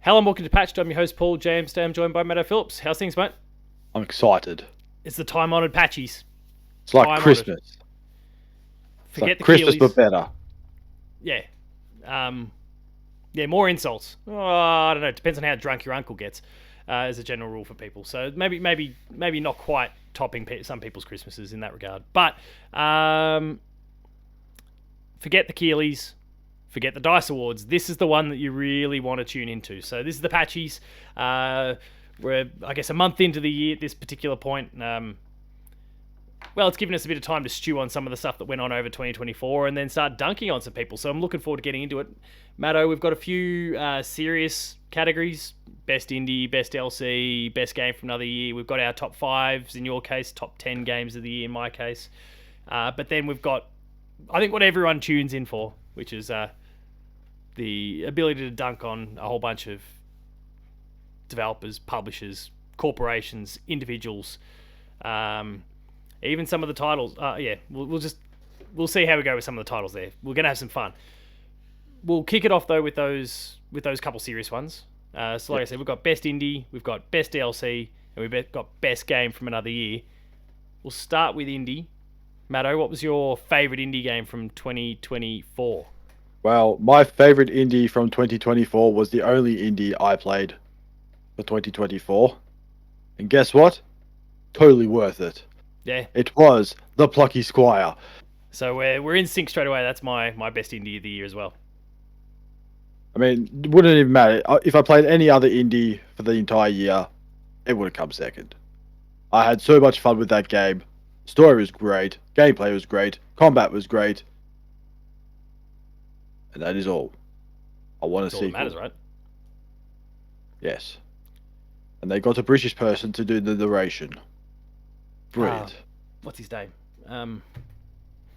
Hello and welcome to Patchies. I'm your host Paul James. Today I'm joined by Matto Phillips. How's things, mate? I'm excited. It's the time-honoured Patchies. It's like Time-honoured. Christmas. It's Forget like the Christmas, Keighley's. but better. Yeah. More insults. Oh, I don't know. It depends on how drunk your uncle gets, as a general rule for people. So maybe not quite topping some people's Christmases in that regard. But forget the Keighley's. Forget the Dice Awards. This is the one that you really want to tune into. So this is the Patchies. We're, I guess, a month into the year at this particular point. It's given us a bit of time to stew on some of the stuff that went on over 2024 and then start dunking on some people. So I'm looking forward to getting into it. Matto, we've got a few serious categories. Best Indie, Best LC, Best Game from Another Year. We've got our top fives in your case, top 10 games of the year in my case. But then we've got, I think, what everyone tunes in for, which is the ability to dunk on a whole bunch of developers, publishers, corporations, individuals, even some of the titles. We'll see how we go with some of the titles there. We're gonna have some fun. We'll kick it off though with those couple serious ones. I said, we've got Best Indie, we've got Best DLC, and we've got Best Game from Another Year. We'll start with Indie. Matto, what was your favourite indie game from 2024? Well, my favorite indie from 2024 was the only indie I played for 2024. And guess what? Totally worth it. Yeah. It was The Plucky Squire. So we're in sync straight away. That's my best indie of the year as well. I mean, it wouldn't even matter. If I played any other indie for the entire year, it would have come second. I had so much fun with that game. Story was great. Gameplay was great. Combat was great. And that is all. I want to see. All that matters, right? Yes. And they got a British person to do the narration. Brilliant. What's his name?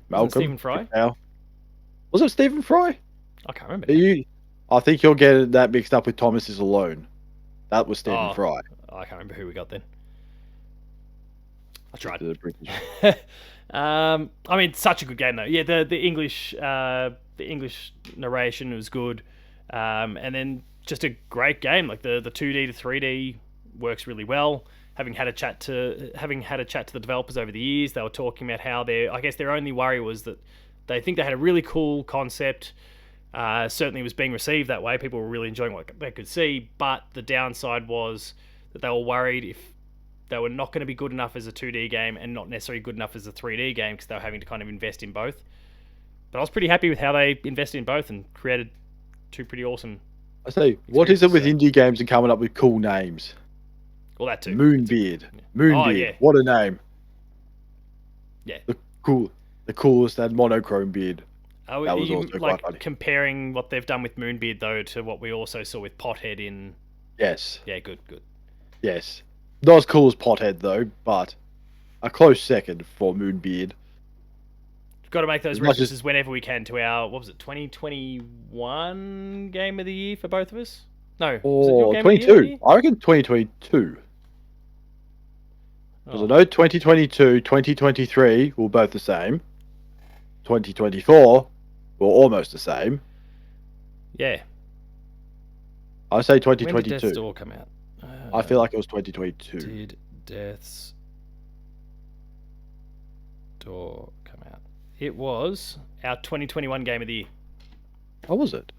Malcolm. Stephen Fry? Was it Stephen Fry? I can't remember. I think you're getting that mixed up with Thomas is Alone. That was Stephen Fry. I can't remember who we got then. I tried. I mean, such a good game though. Yeah, the English narration was good, and then just a great game. Like the 2D to 3D works really well. Having had a chat to the developers over the years, they were talking about how their only worry was that they think they had a really cool concept. Certainly was being received that way. People were really enjoying what they could see, but the downside was that they were worried if they were not going to be good enough as a 2D game and not necessarily good enough as a 3D game because they were having to kind of invest in both. But I was pretty happy with how they invested in both and created two pretty awesome. I say, what is it with indie games and coming up with cool names? Well, that too. Moonbeard. Moonbeard. Oh, yeah. What a name. Yeah. The coolest and monochrome beard. That was also quite funny. Comparing what they've done with Moonbeard though to what we also saw with Pothead in. Yes. Yeah, good. Yes. Not as cool as Pothead though, but a close second for Moonbeard. We've got to make those references whenever we can to our 2021 game of the year for both of us. No, was it your game 22. I reckon 2022. Because I know 2022, 2023 were both the same. 2024 were almost the same. Yeah. I say 2022. When did Death's Door come out? I feel like it was 2022. Did Death's Door come out? It was our 2021 game of the year. How was it?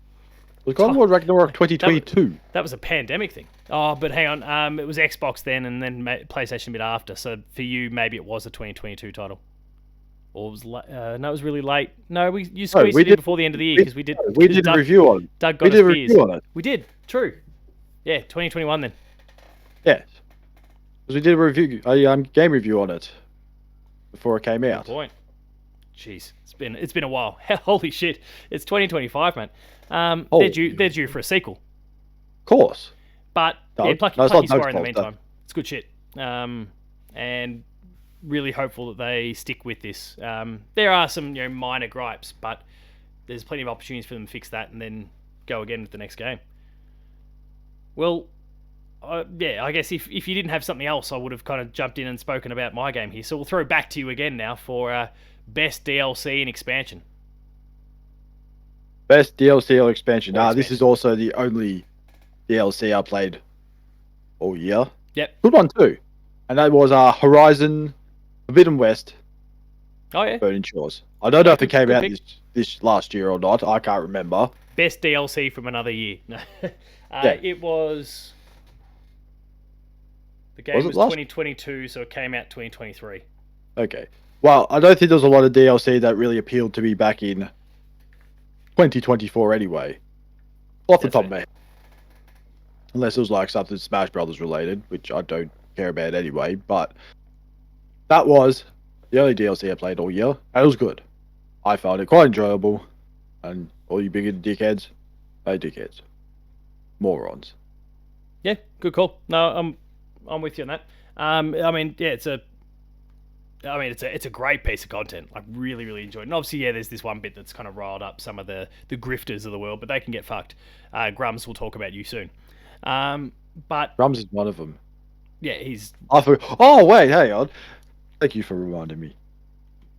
Was God of War Ragnarok 2022? That was a pandemic thing. Oh, but hang on. It was Xbox then and then PlayStation a bit after. So for you, maybe it was a 2022 title. Or it was no, it was really late. No, you squeezed it in before the end of the year because we did a review on it. Doug got us beers. We did. True. Yeah, 2021 then. Yes. Because we did a game review on it before it came out. Good point. Jeez, it's been a while. Holy shit. It's 2025, man. They're due for a sequel. Of course. But Plucky Squire in the meantime. It's good shit. And really hopeful that they stick with this. There are some minor gripes, but there's plenty of opportunities for them to fix that and then go again with the next game. Well, I guess if you didn't have something else, I would have kind of jumped in and spoken about my game here. So we'll throw back to you again now for Best DLC and Expansion. Best DLC or expansion. This is also the only DLC I played all year. Yep. Good one too, and that was Horizon Forbidden West Oh yeah. Burning Shores. I don't know if it came Good out pick. this last year or not. I can't remember. Best DLC from another year. Yeah. It was. The Was game it was last? 2022, so it came out 2023. Okay. Well, I don't think there was a lot of DLC that really appealed to me back in 2024 anyway. Off the That's top of fair. my head. Unless it was like something Smash Brothers related, which I don't care about anyway. But that was the only DLC I played all year, and it was good. I found it quite enjoyable, and all you bigger dickheads, hey dickheads, morons. Yeah, good call. No, I'm with you on that. I mean, yeah, it's a great piece of content. I really, really enjoyed it. And obviously, yeah, there's this one bit that's kind of riled up some of the grifters of the world, but they can get fucked. Grums will talk about you soon. But Rums is one of them. yeah, he's I forgot. Oh wait, hang on. Thank you for reminding me.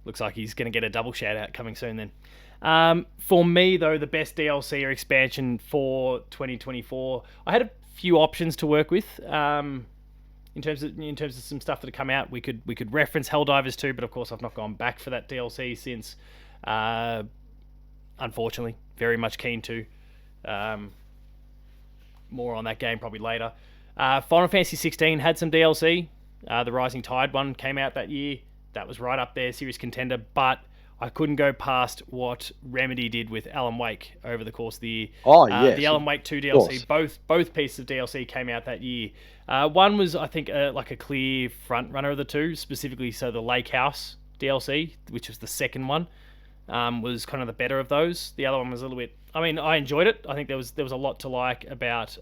looks like he's going to get a double shout out coming soon then. For me, though, the best DLC or expansion for 2024, I had a few options to work with. In terms of some stuff that had come out, we could reference Helldivers 2, but of course I've not gone back for that DLC since. Unfortunately, very much keen to. More on that game probably later. Final Fantasy 16 had some DLC. The Rising Tide one came out that year. That was right up there, serious contender. But I couldn't go past what Remedy did with Alan Wake over the course of the year. Oh yes, The Alan Wake 2 DLC. Both pieces of DLC came out that year. One was, I think, like a clear front runner of the two, specifically so the Lake House DLC, which was the second one, was kind of the better of those. The other one was a little bit. I mean, I enjoyed it. I think there was a lot to like about.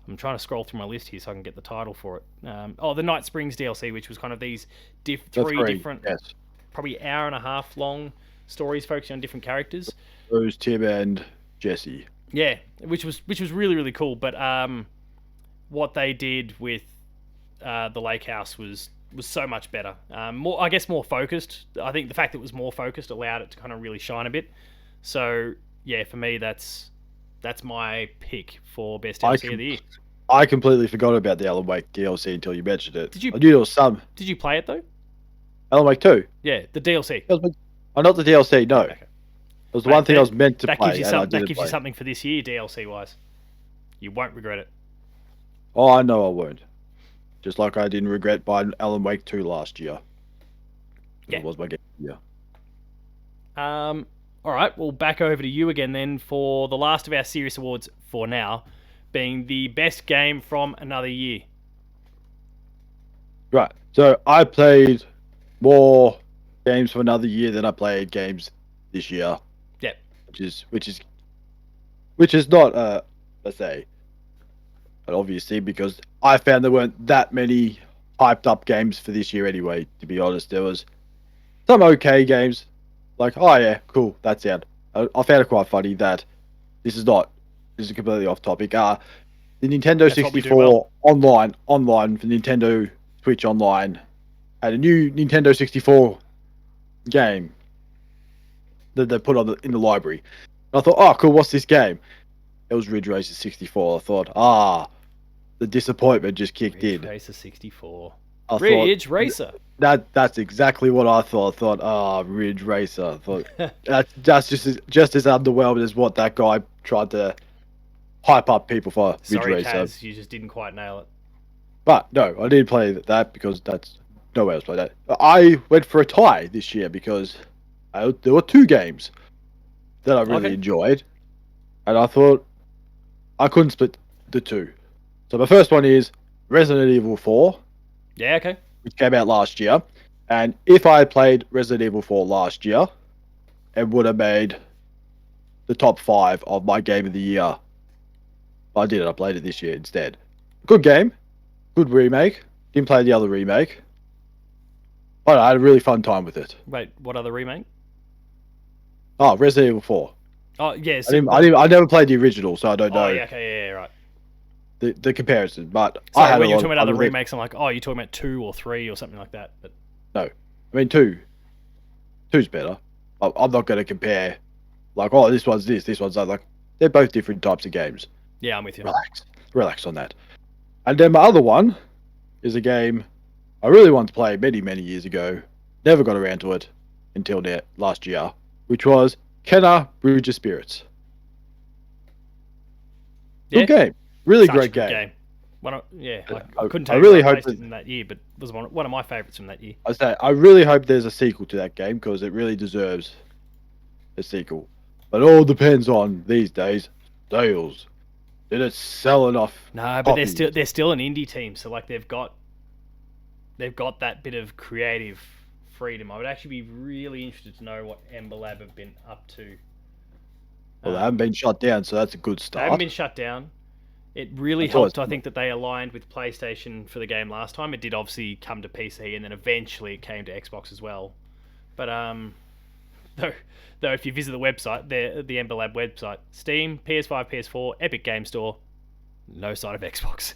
I'm trying to scroll through my list here so I can get the title for it. The Night Springs DLC, which was kind of these three different, yes. probably hour and a half long stories focusing on different characters. Rose, Tim, and Jesse. Yeah, which was really, really cool. But what they did with the Lake House was so much better. More focused. I think the fact that it was more focused allowed it to kind of really shine a bit. So yeah, for me, that's my pick for best DLC of the year. I completely forgot about the Alan Wake DLC until you mentioned it. Did you? I knew there was some. Did you play it though? Alan Wake 2? Yeah, the DLC. Oh, not the DLC, no. Okay. It was the one thing I was meant to that play. Gives you something for this year, DLC wise. You won't regret it. Oh, I know I won't. Just like I didn't regret buying Alan Wake 2 last year. Yeah. It was my game. Yeah. All right, well, back over to you again then for the last of our serious awards for now, being the best game from another year. Right. So I played more games from another year than I played games this year. Yep. Which is not let's say an obvious thing because I found there weren't that many hyped up games for this year anyway, to be honest. There was some okay games. Like, oh yeah, cool, that's out. I found it quite funny that this is completely off topic. The Nintendo 64 online for Nintendo Switch Online had a new Nintendo 64 game that they put in the library. And I thought, oh cool, what's this game? It was Ridge Racer 64. I thought, the disappointment just kicked in. Ridge Racer 64. Ridge Racer. That's exactly what I thought. I thought, Ridge Racer. I thought that's just as underwhelming as what that guy tried to hype up people for. Ridge Racer. Kaz, you just didn't quite nail it. But no, I didn't play that because nobody else played that. I went for a tie this year because there were two games that I really enjoyed, and I thought I couldn't split the two. So my first one is Resident Evil 4. Yeah, okay. Which came out last year. And if I had played Resident Evil 4 last year, it would have made the top 5 of my game of the year. But I didn't. I played it this year instead. Good game. Good remake. Didn't play the other remake. But I had a really fun time with it. Wait, what other remake? Oh, Resident Evil 4. Oh, yes. Yeah, I never played the original, so I don't know. Oh, yeah, okay, yeah, right. The comparison, but so when you're talking about other remakes, I'm like, oh, you're talking about 2 or 3 or something like that. But no, I mean 2's better. I'm not going to compare, like, oh, this one's this one's that. Like, they're both different types of games. Yeah, I'm with you. Relax on that. And then my other one is a game I really wanted to play many, many years ago. Never got around to it until last year, which was Kenna Bridge of Spirits. Yeah, Good game. Really such a great good game. game. I couldn't I tell you really where I hope placed it in that year, but it was one of my favourites from that year. I really hope there's a sequel to that game because it really deserves a sequel. But it all depends on these days sales. Did it sell enough? No, but they're still an indie team, so like they've got that bit of creative freedom. I would actually be really interested to know what Ember Lab have been up to. Well, they haven't been shut down, so that's a good They haven't start. been shut down. It really That's always helped, I think, that they aligned with PlayStation for the game last time. It did obviously come to PC, and then eventually it came to Xbox as well. But though if you visit the website, the Ember Lab website, Steam, PS5, PS4, Epic Game Store, no sign of Xbox.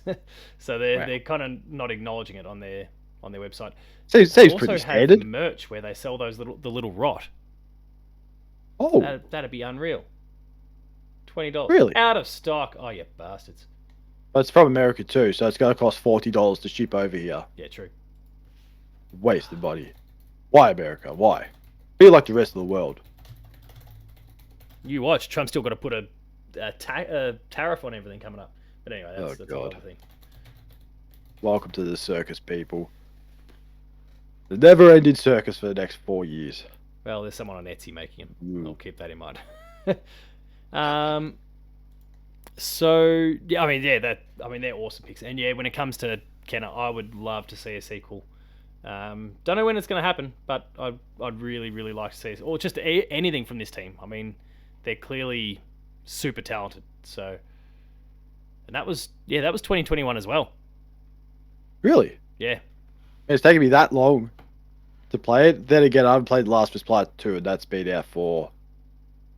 So they're kind of not acknowledging it on their website. Seems They pretty also standard. have merch where they sell the little rot. Oh, That'd be unreal. $20. Really? Out of stock. Oh, you bastards. but it's from America too, so it's going to cost $40 to ship over here. Yeah, true. Wasted money. Why America? Why? Be like the rest of the world. You watch. Trump's still got to put a tariff on everything coming up. But anyway, that's a whole other thing. Welcome to the circus, people. The never-ending circus for the next 4 years. Well, there's someone on Etsy making them. Ooh. I'll keep that in mind. So yeah, they're awesome picks, and yeah, when it comes to Kenna, I would love to see a sequel. Don't know when it's going to happen, but I'd really like to see it, or just anything from this team. I mean, they're clearly super talented. So, and that was 2021 as well. Really? Yeah. It's taken me that long to play it. Then again, I haven't played Last of Us Part 2, and that's been out for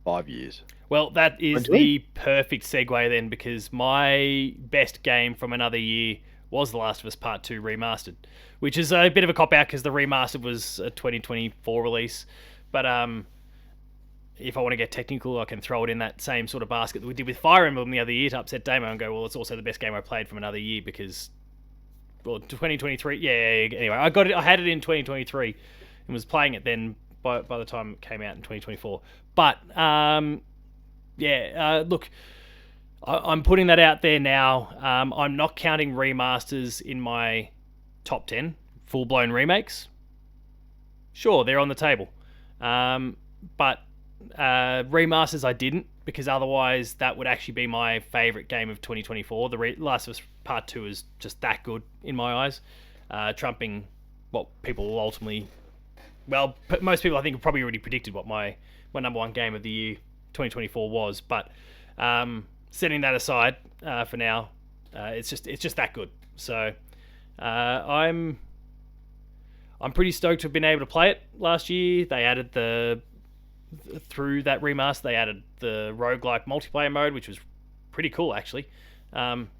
5 years. Well, that is the perfect segue then, because my best game from another year was The Last of Us Part 2 Remastered, which is a bit of a cop-out because the Remastered was a 2024 release. But if I want to get technical, I can throw it in that same sort of basket that we did with Fire Emblem the other year to upset Damo and go, well, it's also the best game I played from another year because, well, 2023, yeah, anyway, I had it in 2023 and was playing it then by the time it came out in 2024. But, look, I'm putting that out there now. I'm not counting remasters in my top 10 full-blown remakes. Sure, they're on the table. But remasters I didn't, because otherwise that would actually be my favourite game of 2024. The Last of Us Part 2 is just that good in my eyes, trumping what people will ultimately... Well, most people I think have probably already predicted what my number one game of the year 2024 was, but setting that aside for now, it's just that good. So I'm pretty stoked to have been able to play it last year. They added through that remaster, they added the roguelike multiplayer mode, which was pretty cool actually. Sorry,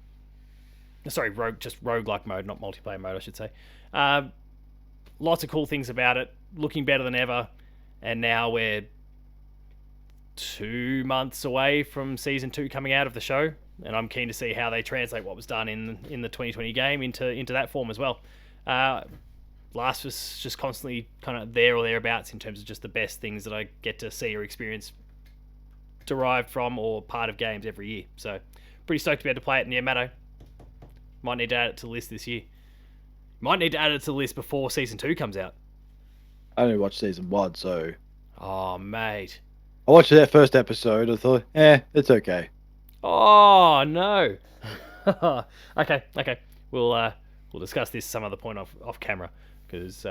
just roguelike mode, not multiplayer mode, I should say. Lots of cool things about it, looking better than ever, and now we're 2 months away from season 2 coming out of the show, and I'm keen to see how they translate what was done in the 2020 game into that form as well. Last was just constantly kind of there or thereabouts in terms of just the best things that I get to see or experience derived from or part of games every year. So pretty stoked to be able to play it. And yeah, Matto, might need to add it to the list this year. Might need to add it to the list before season 2 comes out. I only watched season 1, so... Oh, mate. I watched that first episode. I thought, it's okay. Oh, no. Okay. We'll discuss this some other point off camera, because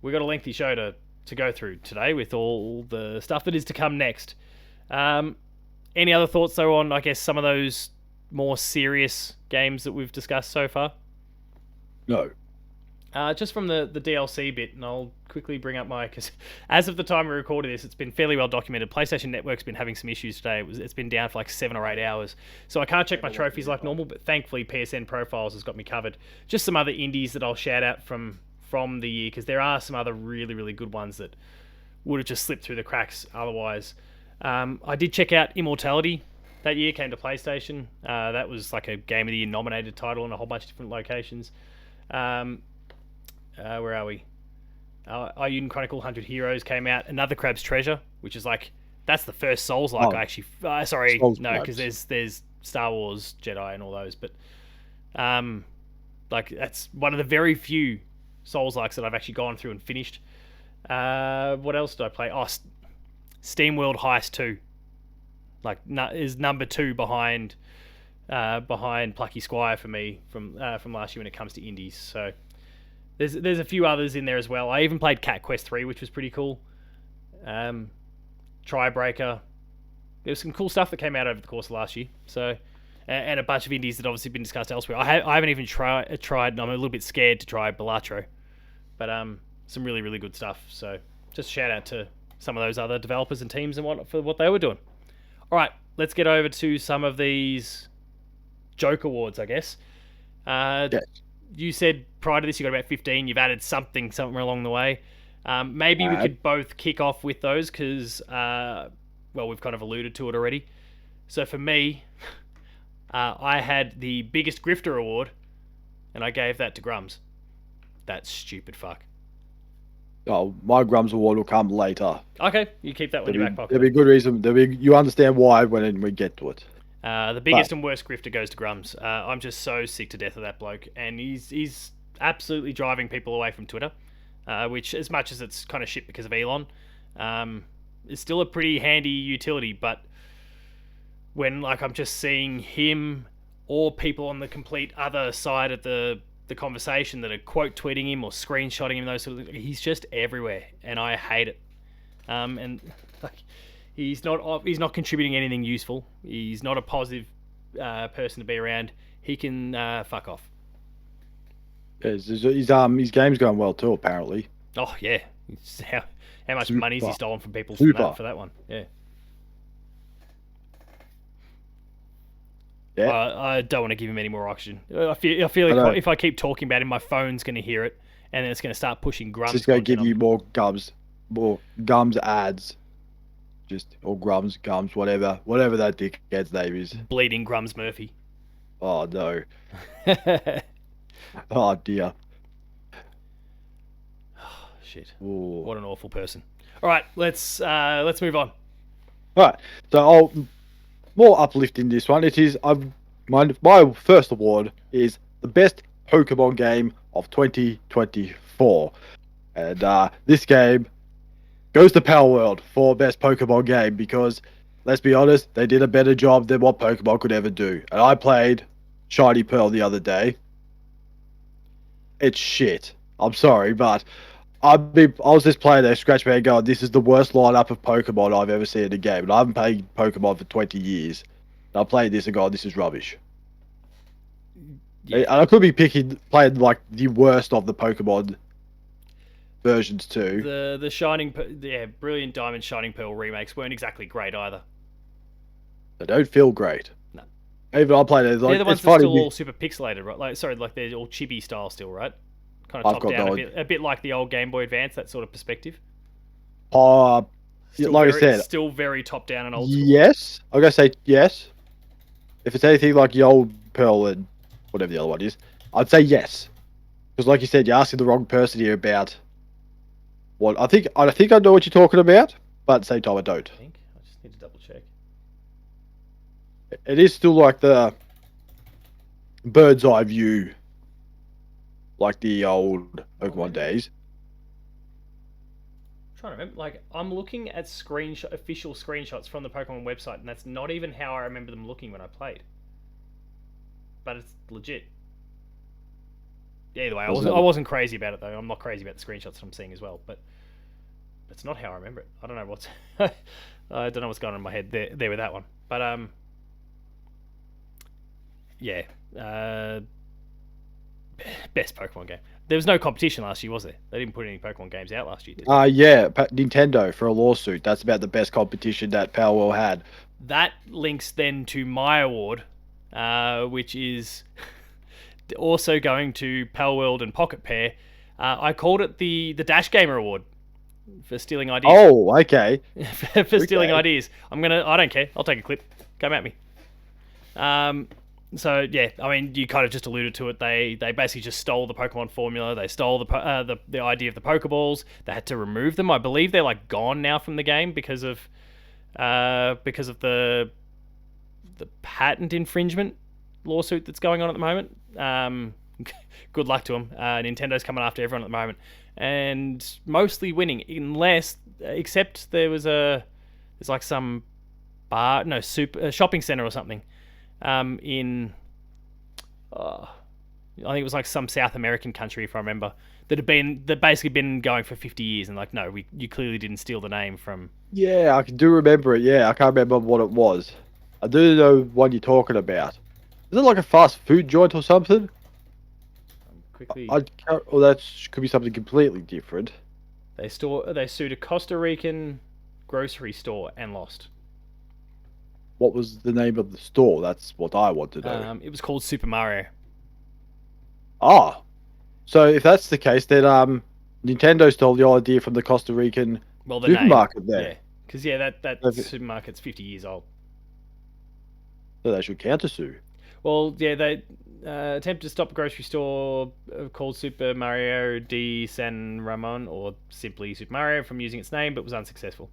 we've got a lengthy show to go through today with all the stuff that is to come next. Any other thoughts, though, on, I guess, some of those more serious games that we've discussed so far? No. Just from the DLC bit, and I'll quickly bring up because as of the time we recorded this, it's been fairly well documented. PlayStation Network's been having some issues today. It's been down for like 7 or 8 hours, so I can't check my trophies like normal, but thankfully PSN Profiles has got me covered. Just some other indies that I'll shout out from the year, because there are some other really, really good ones that would have just slipped through the cracks otherwise. I did check out Immortality that year came to PlayStation. That was like a Game of the Year nominated title in a whole bunch of different locations. Where are we? Iden Chronicle 100 Heroes came out. Another Crab's Treasure, which is like that's the first Souls-like I actually. Sorry, Souls no, because Crabs. there's Star Wars Jedi and all those, but like that's one of the very few Souls-likes that I've actually gone through and finished. What else did I play? Oh, SteamWorld Heist 2. Like is number 2 behind Plucky Squire for me from last year when it comes to indies. So there's a few others in there as well. I even played Cat Quest 3, which was pretty cool. Trybreaker. There's some cool stuff that came out over the course of last year. So and a bunch of indies that obviously been discussed elsewhere. I haven't even tried, and I'm a little bit scared to try Balatro, but some really really good stuff. So just shout out to some of those other developers and teams and what for what they were doing. All right, let's get over to some of these joke awards, I guess. Yes. You said prior to this you got about 15. You've added somewhere along the way. Maybe we could both kick off with those because, well, we've kind of alluded to it already. So for me, I had the biggest grifter award, and I gave that to Grums. That stupid fuck. Oh, my Grums award will come later. Okay, you keep that one in your back pocket. There'll be good reason. You understand why when we get to it. The biggest and worst grifter goes to Grums. I'm just so sick to death of that bloke, and he's absolutely driving people away from Twitter, which, as much as it's kind of shit because of Elon, is still a pretty handy utility. But when like I'm just seeing him or people on the complete other side of the conversation that are quote tweeting him or screenshotting him, those sort of things, he's just everywhere, and I hate it. And like. He's not contributing anything useful. He's not a positive person to be around. He can fuck off. Yeah, his game's going well too, apparently. Oh yeah, how much money is he stolen from people for that one? Yeah. Yeah. I don't want to give him any more oxygen. I feel like if I keep talking about him, my phone's going to hear it, and then it's going to start pushing Grums. It's just going to give you more Gums ads. Or Gums, whatever that dickhead's name is. Bleeding Grums Murphy. Oh no. Oh dear. Oh, shit. Ooh. What an awful person. All right, let's move on. All right, so I'll more uplifting this one. It is my first award is the best Pokemon game of 2024, and this game goes to Power World for best Pokemon game because, let's be honest, they did a better job than what Pokemon could ever do. And I played Shiny Pearl the other day. It's shit. I'm sorry, but I was just playing there, scratch my head going, this is the worst lineup of Pokemon I've ever seen in a game. And I haven't played Pokemon for 20 years. And I played this and going, this is rubbish. Yeah. And I could be playing like the worst of the Pokemon versions too. The Shining, Brilliant Diamond Shining Pearl remakes weren't exactly great either. They don't feel great. No. Even I played it. Like, they're the ones that are still all super pixelated, right? Like they're all chibi style still, right? Kind of top down a bit like the old Game Boy Advance, that sort of perspective. Like I said, still very top down and old school. Yes, I'm gonna say yes. If it's anything like the old Pearl and whatever the other one is, I'd say yes. Because like you said, you're asking the wrong person here about what I think I know what you're talking about, but at the same time I don't. I just need to double check. It is still like the bird's eye view, like the old Pokemon days. I'm trying to remember, like I'm looking at official screenshots from the Pokemon website, and that's not even how I remember them looking when I played. But it's legit. Yeah, either way, I wasn't crazy about it though. I'm not crazy about the screenshots that I'm seeing as well, but it's not how I remember it. I don't know what's I don't know what's going on in my head there with that one. But yeah, best Pokemon game. There was no competition last year, was there? They didn't put any Pokemon games out last year, did they? Yeah, Nintendo for a lawsuit. That's about the best competition that Power World had. That links then to my award, which is also going to Power World and Pocket Pair. I called it the Dash Gamer Award for stealing ideas. Oh, okay. for stealing ideas. I don't care. I'll take a clip. Come at me. So yeah, I mean, you kind of just alluded to it. They basically just stole the Pokemon formula. They stole the idea of the Pokeballs. They had to remove them. I believe they're like gone now from the game because of the patent infringement lawsuit that's going on at the moment. Good luck to them. Nintendo's coming after everyone at the moment, and mostly winning, except there's like some bar, no, shopping center or something, in, I think it was like some South American country, if I remember, that basically been going for 50 years, and like, no, you clearly didn't steal the name from. Yeah, I do remember it. Yeah, I can't remember what it was. I do know what you're talking about. Is it like a fast food joint or something? Quickly, I can't, or that could be something completely different. they sued a Costa Rican grocery store and lost. What was the name of the store? That's what I want to know. It was called Super Mario. Ah, so if that's the case, then Nintendo stole the idea from the Costa Rican Well, the supermarket name, there. yeah, because that Okay. supermarket's 50 years old. So they should countersue. Well, yeah, they attempted to stop a grocery store called Super Mario de San Ramon, or simply Super Mario, from using its name, but was unsuccessful.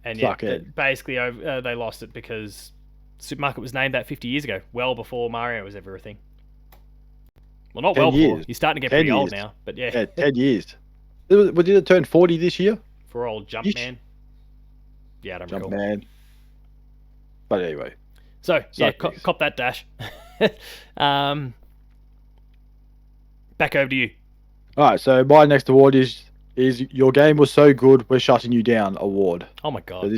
And yeah, basically they lost it because supermarket was named that 50 years ago, well before Mario was ever a thing. Well, not 10 well before. years. You're starting to get 10 pretty old years. now, but yeah. Yeah, 10 years. Did it turn 40 this year? For old Jumpman. Yeah, I don't recall. Jumpman. But anyway. So, yeah, cop that, Dash. Back over to you. Alright, so my next award is your game was so good, we're shutting you down award. Oh my god. So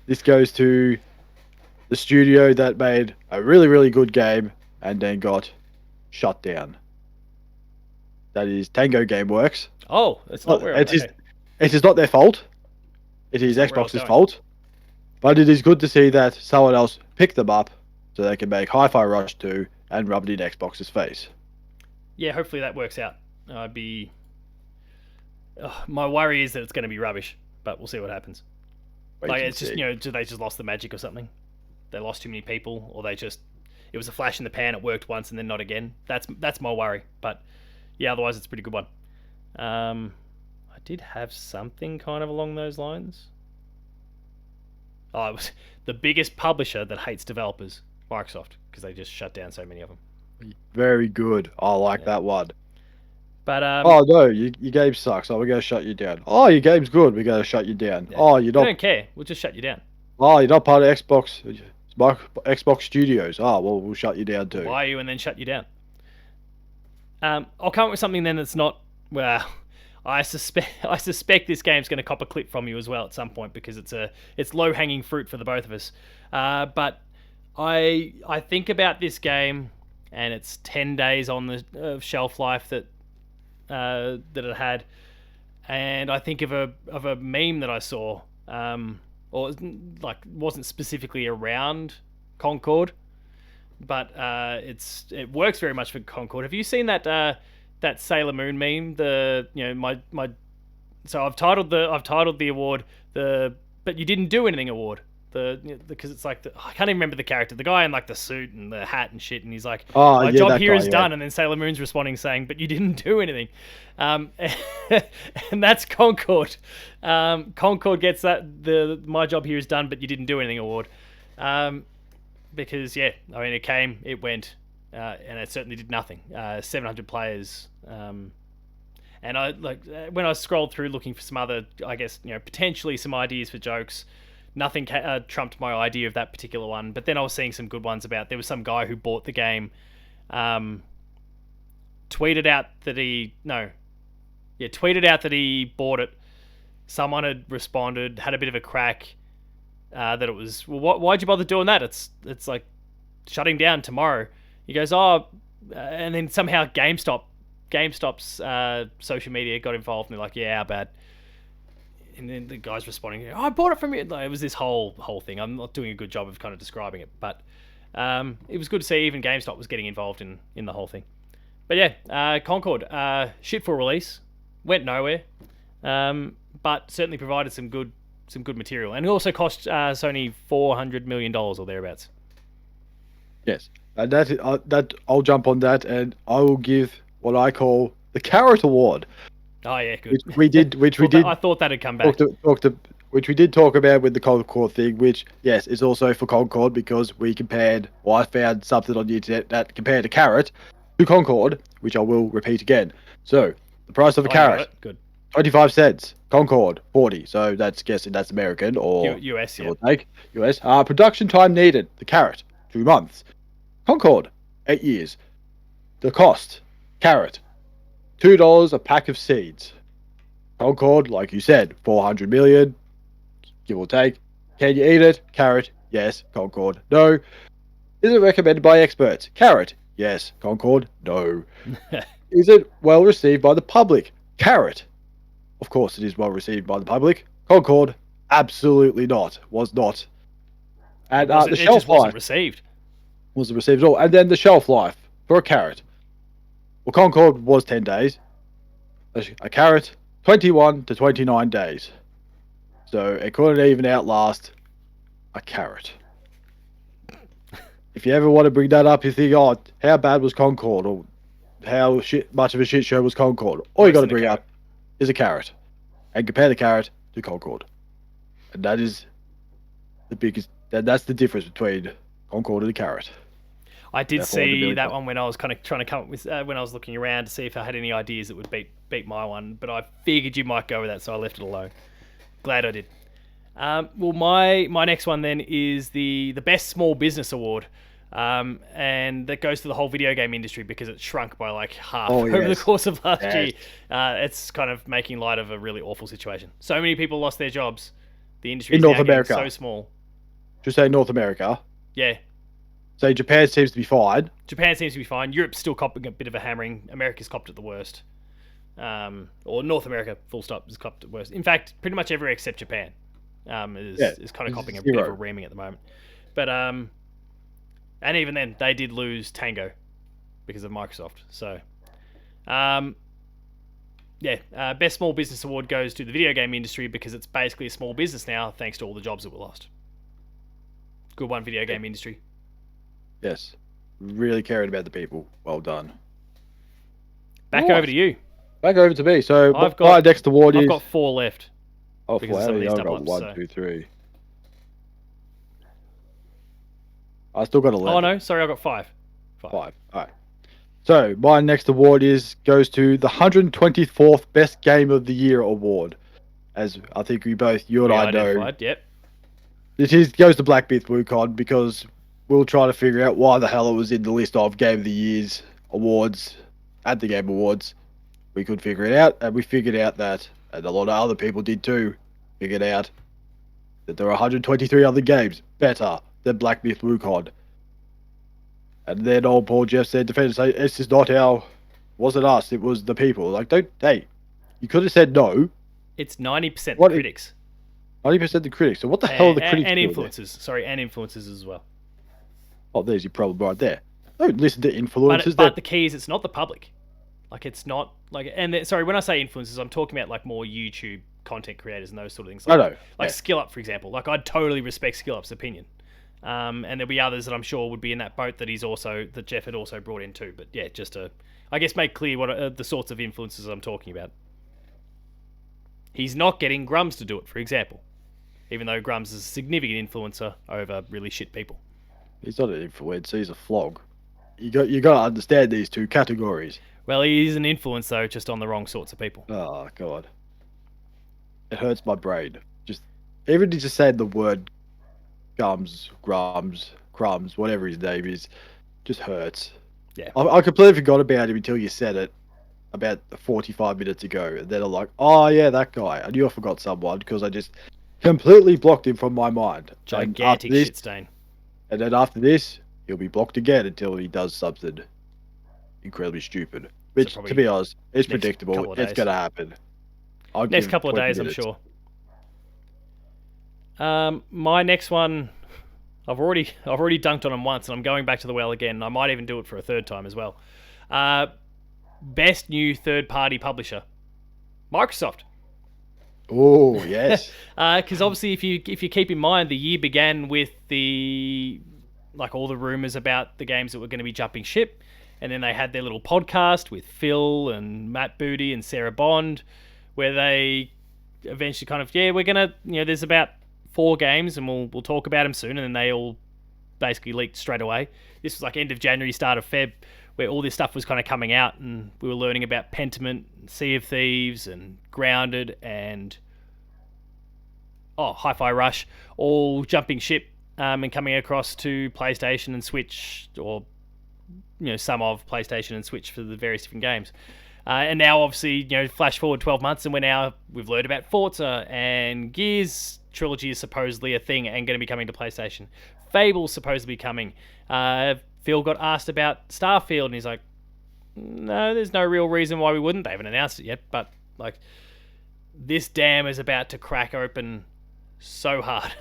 this goes to the studio that made a really, really good game and then got shut down. That is Tango Gameworks. Oh, it's not where it is not their fault. It is Xbox's fault. But it is good to see that someone else picked them up so they can make Hi-Fi Rush 2 and rub it in Xbox's face. Yeah, hopefully that works out. My worry is that it's going to be rubbish, but we'll see what happens. It's just, they just lost the magic or something. They lost too many people, or it was a flash in the pan, it worked once and then not again. That's my worry. But yeah, otherwise it's a pretty good one. I did have something kind of along those lines. Oh, it was the biggest publisher that hates developers, Microsoft, because they just shut down so many of them. Very good. I like that one. But oh no, your game sucks. Oh, we're gonna shut you down. Oh, your game's good. We're gonna shut you down. Yeah. Oh, you're not. I don't care. We'll just shut you down. Oh, you're not part of Xbox Studios. Oh, well, we'll shut you down too. Buy you and then shut you down. I'll come up with something then that's not. Well, I suspect this game's going to cop a clip from you as well at some point because it's low hanging fruit for the both of us. But I think about this game and it's 10 days on the shelf life that it had, and I think of a meme that I saw, or like wasn't specifically around Concord, but it works very much for Concord. Have you seen that Sailor Moon meme? So I've titled the award but you didn't do anything award. Because it's like I can't even remember the character, the guy in like the suit and the hat and shit, and he's like, my job here is done, and then Sailor Moon's responding saying, but you didn't do anything, and that's Concord. Concord gets that my job here is done, but you didn't do anything award, because it went, and it certainly did nothing. 700 players, and I when I scrolled through looking for some other, I guess potentially some ideas for jokes. Nothing trumped my idea of that particular one, but then I was seeing some good ones about. There was some guy who bought the game, tweeted out that he bought it. Someone had responded, had a bit of a crack, that it was, well, why'd you bother doing that? It's like shutting down tomorrow. He goes, and then somehow GameStop's social media got involved, and they're like, yeah, how bad. And then the guy's responding, I bought it from you. It was this whole thing. I'm not doing a good job of kind of describing it, but it was good to see even GameStop was getting involved in the whole thing. But yeah, Concord, shit for release, went nowhere, but certainly provided some good material, and it also cost Sony $400 million or thereabouts. Yes, and that I'll jump on that, and I will give what I call the Carrot Award, Oh yeah, good. which we I did thought that'd come talk back. to, which we did talk about with the Concord thing. Which yes, is also for Concord because we compared. Well, I found something on the internet that compared a carrot to Concord, which I will repeat again. So the price of a Oh, you got carrot, it. Good. 25 cents. Concord, 40. So that's guessing that's American or US, give yeah. or take US. Production time needed. The carrot, 2 months. Concord, 8 years. The cost, carrot, $2 a pack of seeds. Concord, like you said, 400 million, give or take. Can you eat it? Carrot, yes. Concord, no. Is it recommended by experts? Carrot, yes. Concord, no. Is it well received by the public? Carrot, of course it is well received by the public. Concord, absolutely not. Was not. And the It shelf just wasn't life received. wasn't received at all. And then the shelf life for a carrot. Well, Concord was 10 days. A carrot, 21 to 29 days. So it couldn't even outlast a carrot. If you ever want to bring that up, you think, oh, how bad was Concord? Or how much of a shit show was Concord? All you got to bring up is a carrot. And compare the carrot to Concord. And that is the biggest, that's the difference between Concord and a carrot. I did Therefore, the see Billy that Bob. one when I was kind of trying to come up with when I was looking around to see if I had any ideas that would beat my one, but I figured you might go with that, so I left it alone. Glad I did. Well, my next one then is the best small business award, and that goes to the whole video game industry because it shrunk by like half over the yes. course of last Yes. year. It's kind of making light of a really awful situation. So many people lost their jobs. The industry In is North now getting America. so small. Just say North America. Yeah. Say Japan seems to be fine. Japan seems to be fine. Europe's still copping a bit of a hammering. America's copped it the worst. Or North America, full stop, is copped it worst. In fact, pretty much everywhere except Japan is kind of copping a bit of a reaming at the moment. But and even then, they did lose Tango because of Microsoft. So, best small business award goes to the video game industry because it's basically a small business now, thanks to all the jobs that were lost. Good one, video game industry. Yes. Really caring about the people. Well done. Back over to you. Back over to me. So I've my next award is... I've got 4 left. Oh, because of some of these I've double got ups, 1, so. 2, 3. I still got 11. Oh no, sorry, I got 5. 5. All right. So my next award goes to the 124th Best Game of the Year award. As I think you and I know, Yep. goes to Black Myth Wukong because we'll try to figure out why the hell it was in the list of Game of the Year's awards at the Game Awards. We could figure it out, and we figured out that, and a lot of other people did too, figured out that there are 123 other games better than Black Myth Wukong. And then old Paul Geoff said, defenders say, it's just not wasn't us, it was the people. Like, you could have said no. It's 90% the critics. 90% the critics. So what the hell are the critics and doing influencers. There? Sorry, and influencers as well. Oh, there's your problem right there. Don't listen to influencers. But the key is it's not the public. Like, it's not like, sorry, when I say influencers, I'm talking about like more YouTube content creators and those sort of things. Like, I know. Like Skill Up, for example. Like, I'd totally respect Skill Up's opinion. And there'll be others that I'm sure would be in that boat that Geoff had also brought in too. But yeah, just to, I guess, make clear what the sorts of influencers I'm talking about. He's not getting Grums to do it, for example, even though Grums is a significant influencer over really shit people. He's not an influencer, he's a flog. You got to understand these two categories. Well, he is an influence though, just on the wrong sorts of people. Oh god, it hurts my brain. Even just saying the word Grums, whatever his name is, just hurts. Yeah, I completely forgot about him until you said it about 45 minutes ago, and then I'm like, oh yeah, that guy. I knew I forgot someone because I just completely blocked him from my mind. Gigantic shit stain. And then after this, he'll be blocked again until he does something incredibly stupid. Which, to be honest, is predictable. It's going to happen. Next couple of days, I'm sure. My next one, I've already dunked on him once, and I'm going back to the well again. I might even do it for a third time as well. Best new third-party publisher, Microsoft. Oh yes. Because obviously, if you keep in mind, the year began with like all the rumors about the games that were going to be jumping ship, and then they had their little podcast with Phil and Matt Booty and Sarah Bond, where they eventually kind of we're gonna there's about 4 games and we'll talk about them soon, and then they all basically leaked straight away. This was like end of January, start of Feb, where all this stuff was kind of coming out, and we were learning about Pentiment, Sea of Thieves, and Grounded, and Hi-Fi Rush, all jumping ship and coming across to PlayStation and Switch, or some of PlayStation and Switch for the various different games. And now, obviously, flash forward 12 months, and we've learned about Forza, and Gears trilogy is supposedly a thing and going to be coming to PlayStation. Fable's supposed to be coming. Phil got asked about Starfield, and he's like, no, there's no real reason why we wouldn't. They haven't announced it yet, but like, this dam is about to crack open so hard.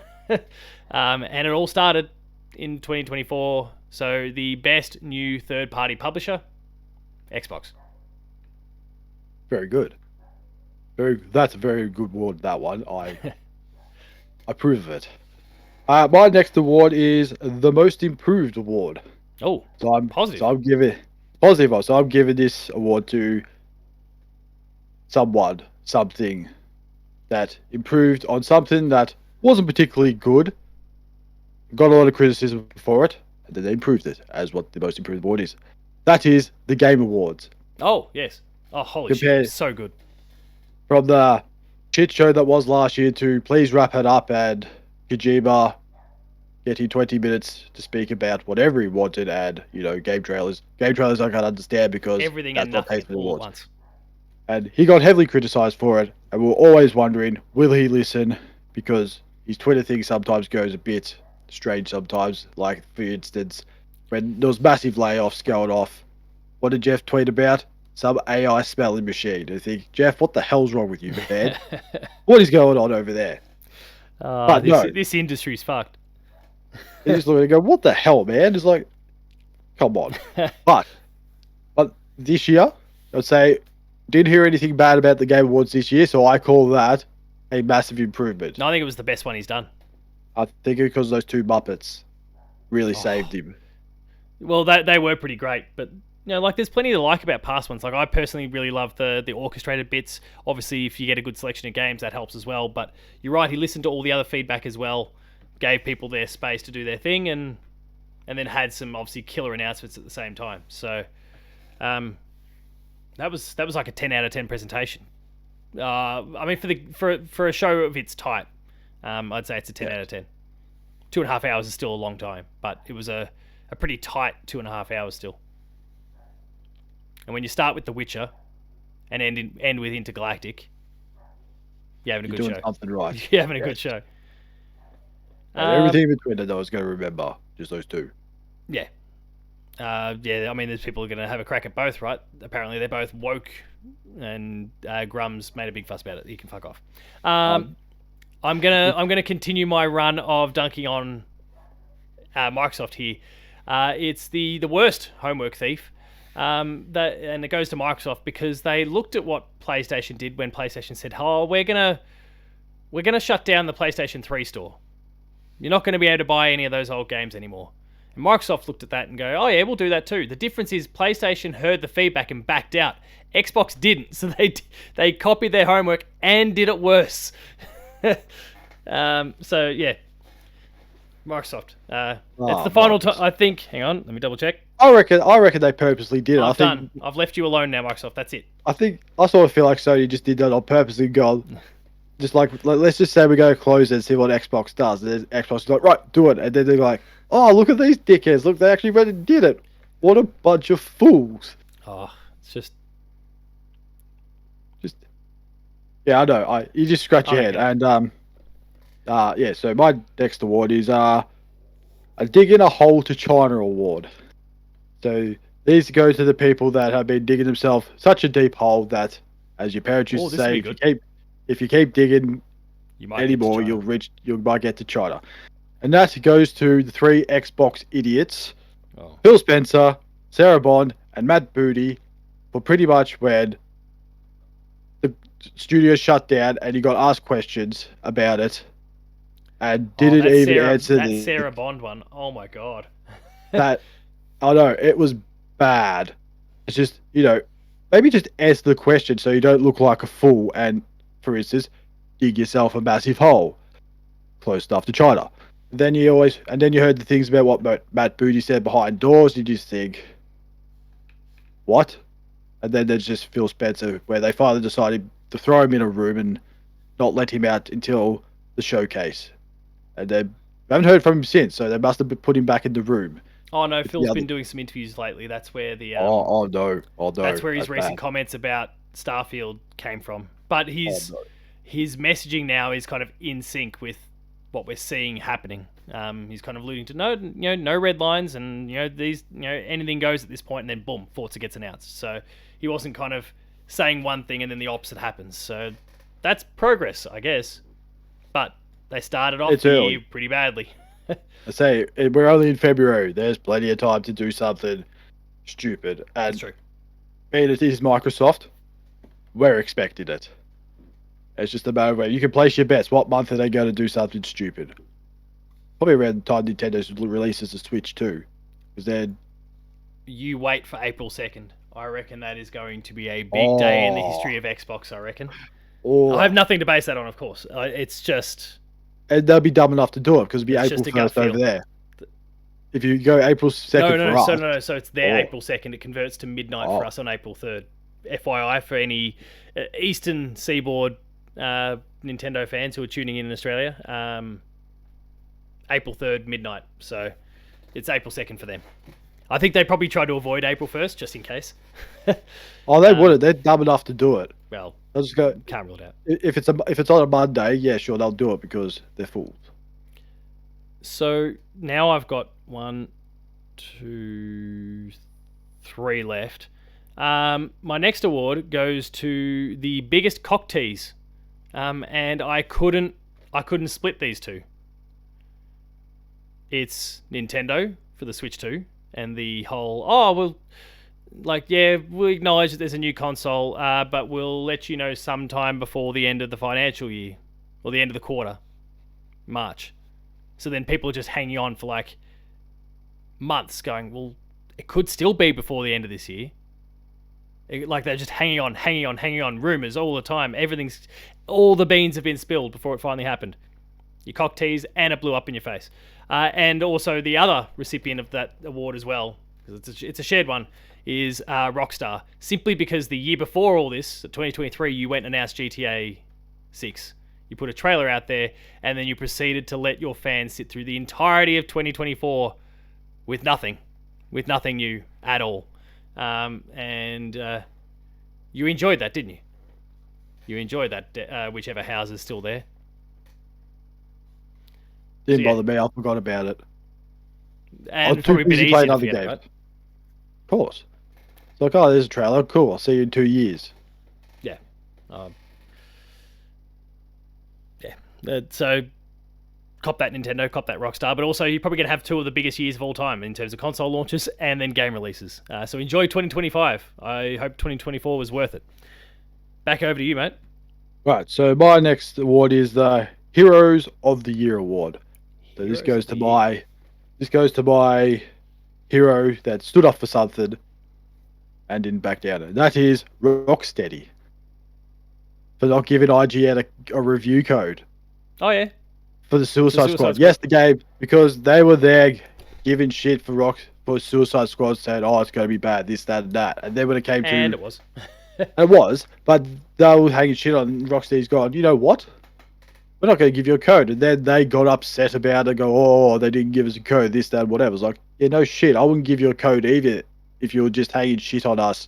And it all started in 2024. So the best new third-party publisher, Xbox. Very good. That's a very good award, that one. I approve of it. My next award is the Most Improved Award. Oh, so I'm positive. So I'm giving positive. So I'm giving this award to something that improved on something that wasn't particularly good, got a lot of criticism for it, and then they improved it, as what the Most Improved Award is. That is the Game Awards. Oh, yes. Oh, holy shit, it's so good. From the shit show that was last year to please wrap it up, and Kojima getting 20 minutes to speak about whatever he wanted, and game trailers. Game trailers I can't understand because everything that's and not nothing all at once. And he got heavily criticised for it, and we were always wondering, will he listen? Because his Twitter thing sometimes goes a bit strange sometimes. Like, for instance, when there was massive layoffs going off, what did Geoff tweet about? Some AI smelling machine. I think, Geoff, what the hell's wrong with you, man? What is going on over there? This industry's fucked. They just look at it and go, what the hell, man? It's like, come on. but this year, I'd say, didn't hear anything bad about the Game Awards this year, so I call that a massive improvement. No, I think it was the best one he's done. I think because those 2 Muppets really saved him. Well, they were pretty great, but there's plenty to like about past ones. Like, I personally really love the orchestrated bits. Obviously, if you get a good selection of games, that helps as well. But you're right, he listened to all the other feedback as well, gave people their space to do their thing, and then had some obviously killer announcements at the same time. So, that was like a 10 out of 10 presentation. I mean, for a show of its type, I'd say it's a 10 out of 10. 2.5 hours is still a long time, but it was a pretty tight 2.5 hours still. And when you start with The Witcher and end with Intergalactic, you're having a good show. You're doing something right. You're having a good show. Everything in between that I was going to remember, just those 2. Yeah. I mean, there's people who are going to have a crack at both, right? Apparently, they're both woke, and Grum's made a big fuss about it. He can fuck off. I'm gonna continue my run of dunking on Microsoft here. It's the worst homework thief. And it goes to Microsoft because they looked at what PlayStation did when PlayStation said, "Oh, we're gonna shut down the PlayStation 3 store. You're not going to be able to buy any of those old games anymore." And Microsoft looked at that and go, "Oh yeah, we'll do that too." The difference is PlayStation heard the feedback and backed out. Xbox didn't, so they copied their homework and did it worse. So yeah, Microsoft. It's the final time. I think. Hang on, let me double check. I reckon they purposely did it. I've left you alone now, Microsoft. That's it. I sort of feel like Sony just did that on purpose and gone. Just like, let's just say we go close and see what Xbox does. And then Xbox is like, right, do it. And then they're like, oh, look at these dickheads. Look, they actually went and did it. What a bunch of fools. Oh, it's just... Yeah, I know. You just scratch your head. And, so my next award is a Digging a Hole to China award. So these go to the people that have been digging themselves such a deep hole that, as your parents used to say, if you keep digging anymore, you might get to China. And that goes to the 3 Xbox idiots, Phil Spencer, Sarah Bond, and Matt Booty, for pretty much when the studio shut down and you got asked questions about it. and Oh, didn't even Sarah, answer that the Sarah Bond one. Oh my god. that. I know it was bad. It's just maybe just answer the question so you don't look like a fool. And for instance, dig yourself a massive hole close enough to China. Then you heard the things about what Matt Booty said behind doors. You just think, what? And then there's just Phil Spencer, where they finally decided to throw him in a room and not let him out until the showcase. And they haven't heard from him since, so they must have put him back in the room. Oh no, with Phil's the other. been doing some interviews lately. That's where the Oh no! Oh no! that's where his That's recent bad. comments about Starfield came from. But Oh his no! his messaging now is kind of in sync with what we're seeing happening. He's kind of alluding to no red lines, and these anything goes at this point, and then boom, Forza gets announced. So he wasn't kind of saying one thing and then the opposite happens. So that's progress, I guess. But they started off It's the early. year pretty badly. I say we're only in February. There's plenty of time to do something stupid. That's And true. being it is Microsoft, we're expecting it. It's just a matter of where you can place your bets. What month are they going to do something stupid? Probably around the time Nintendo releases the Switch too, because then You wait for April 2nd. I reckon that is going to be a big day in the history of Xbox, I reckon. I have nothing to base that on, of course. It's just... and they'll be dumb enough to do it because it'll be It's April just a gut 1st over feel. there. If you go April 2nd for us, So it's their Oh. April 2nd. It converts to midnight for us on April 3rd. FYI for any Eastern Seaboard Nintendo fans who are tuning in Australia. April 3rd, midnight. So it's April 2nd for them. I think they probably tried to avoid April 1st just in case. oh, they wouldn't. They're dumb enough to do it. Well, They'll just go. can't rule it out. If it's on a Monday, yeah, sure, they'll do it because they're fools. So now I've got 1, 2, 3 left. My next award goes to the biggest cock tease, and I couldn't split these two. It's Nintendo for the Switch 2 and the whole we'll acknowledge that there's a new console, but we'll let you know sometime before the end of the financial year or the end of the quarter, March. So then people are just hanging on for like months going, well, it could still be before the end of this year. Like they're just hanging on. Rumors all the time. All the beans have been spilled before it finally happened. You cock tease and it blew up in your face. And also the other recipient of that award as well, because it's a shared one, is Rockstar. Simply because the year before all this, 2023, you went and announced GTA 6. You put a trailer out there, and then you proceeded to let your fans sit through the entirety of 2024 with nothing new at all. And you enjoyed that, didn't you? You enjoyed that, whichever house is still there. Didn't bother me. I forgot about it. And I'm probably too a bit busy easier playing to other forget, games. right? Of course. It's like, oh, there's a trailer. Cool. I'll see you in 2 years. Yeah. So, cop that Nintendo, cop that Rockstar, but also you're probably going to have two of the biggest years of all time in terms of console launches and then game releases. So enjoy 2025. I hope 2024 was worth it. Back over to you, mate. Right. So my next award is the Heroes of the Year award. So Heroes this goes of to the my hero that stood up for something and didn't back down. And that is Rocksteady for not giving IGN a review code Oh, yeah. for the Suicide Squad. Squad. Yes, the game, because they were there giving shit for Suicide Squad, saying, "Oh, it's going to be bad, this, that, and that." And then when it came to, And it was. it was, but they were hanging shit on. Rocksteady's gone, you know what? We're not going to give you a code. And then they got upset about it, go, "Oh, they didn't give us a code, this, that, whatever." It's like, yeah, no shit. I wouldn't give you a code either if you were just hanging shit on us.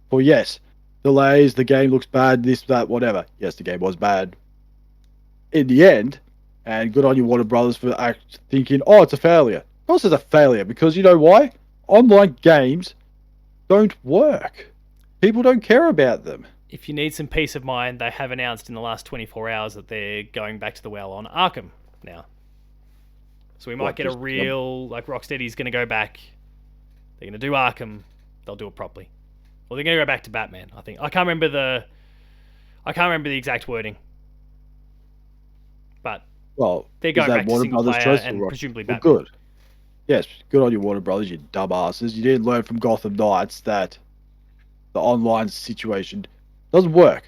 Well, yes, delays, the game looks bad, this, that, whatever. Yes, the game was bad in the end, and good on you, Warner Brothers, for thinking, oh, it's a failure. Of course it's a failure, because you know why? Online games don't work. People don't care about them. If you need some peace of mind, they have announced in the last 24 hours that they're going back to the well on Arkham now. So we might get a real, like, Rocksteady's going to go back. They're going to do Arkham. They'll do it properly. Well, they're going to go back to Batman, I think. I can't remember the exact wording. But Well, They're is going that back to Warner single Brothers' player choice? and presumably Well, Batman. good. Yes, good on you, Warner Brothers, you dumbasses. You didn't learn from Gotham Knights that the online situation doesn't work.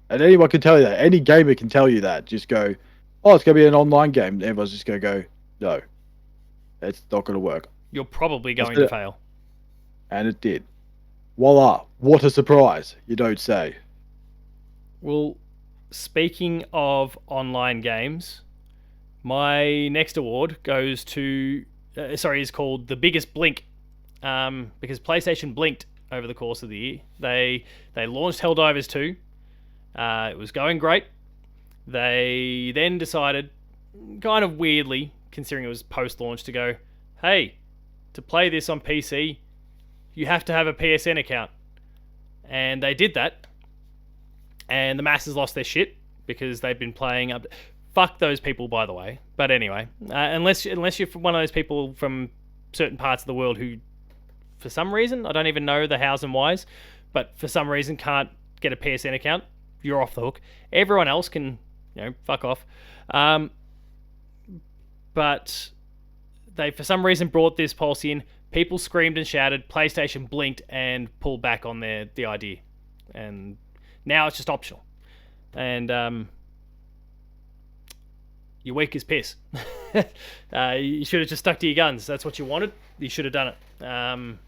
And anyone can tell you that. Any gamer can tell you that. Just go, oh, it's going to be an online game. Everyone's just going to go, no, it's not going to work. You're probably going to fail. And it did. Voila. What a surprise, you don't say. Well, speaking of online games, my next award goes to, is called The Biggest Blink, because PlayStation blinked over the course of the year. They launched Helldivers 2. It was going great. They then decided, kind of weirdly, considering it was post-launch, to go, hey, to play this on PC, you have to have a PSN account. And they did that. And the masses lost their shit because they've been playing up. Fuck those people, by the way. But anyway, unless you're one of those people from certain parts of the world who, for some reason, I don't even know the hows and whys, but for some reason can't get a PSN account, you're off the hook. Everyone else can, fuck off. But they, for some reason, brought this policy in. People screamed and shouted. PlayStation blinked and pulled back on the idea, and now it's just optional. And you're weak as piss. You should have just stuck to your guns. That's what you wanted. You should have done it.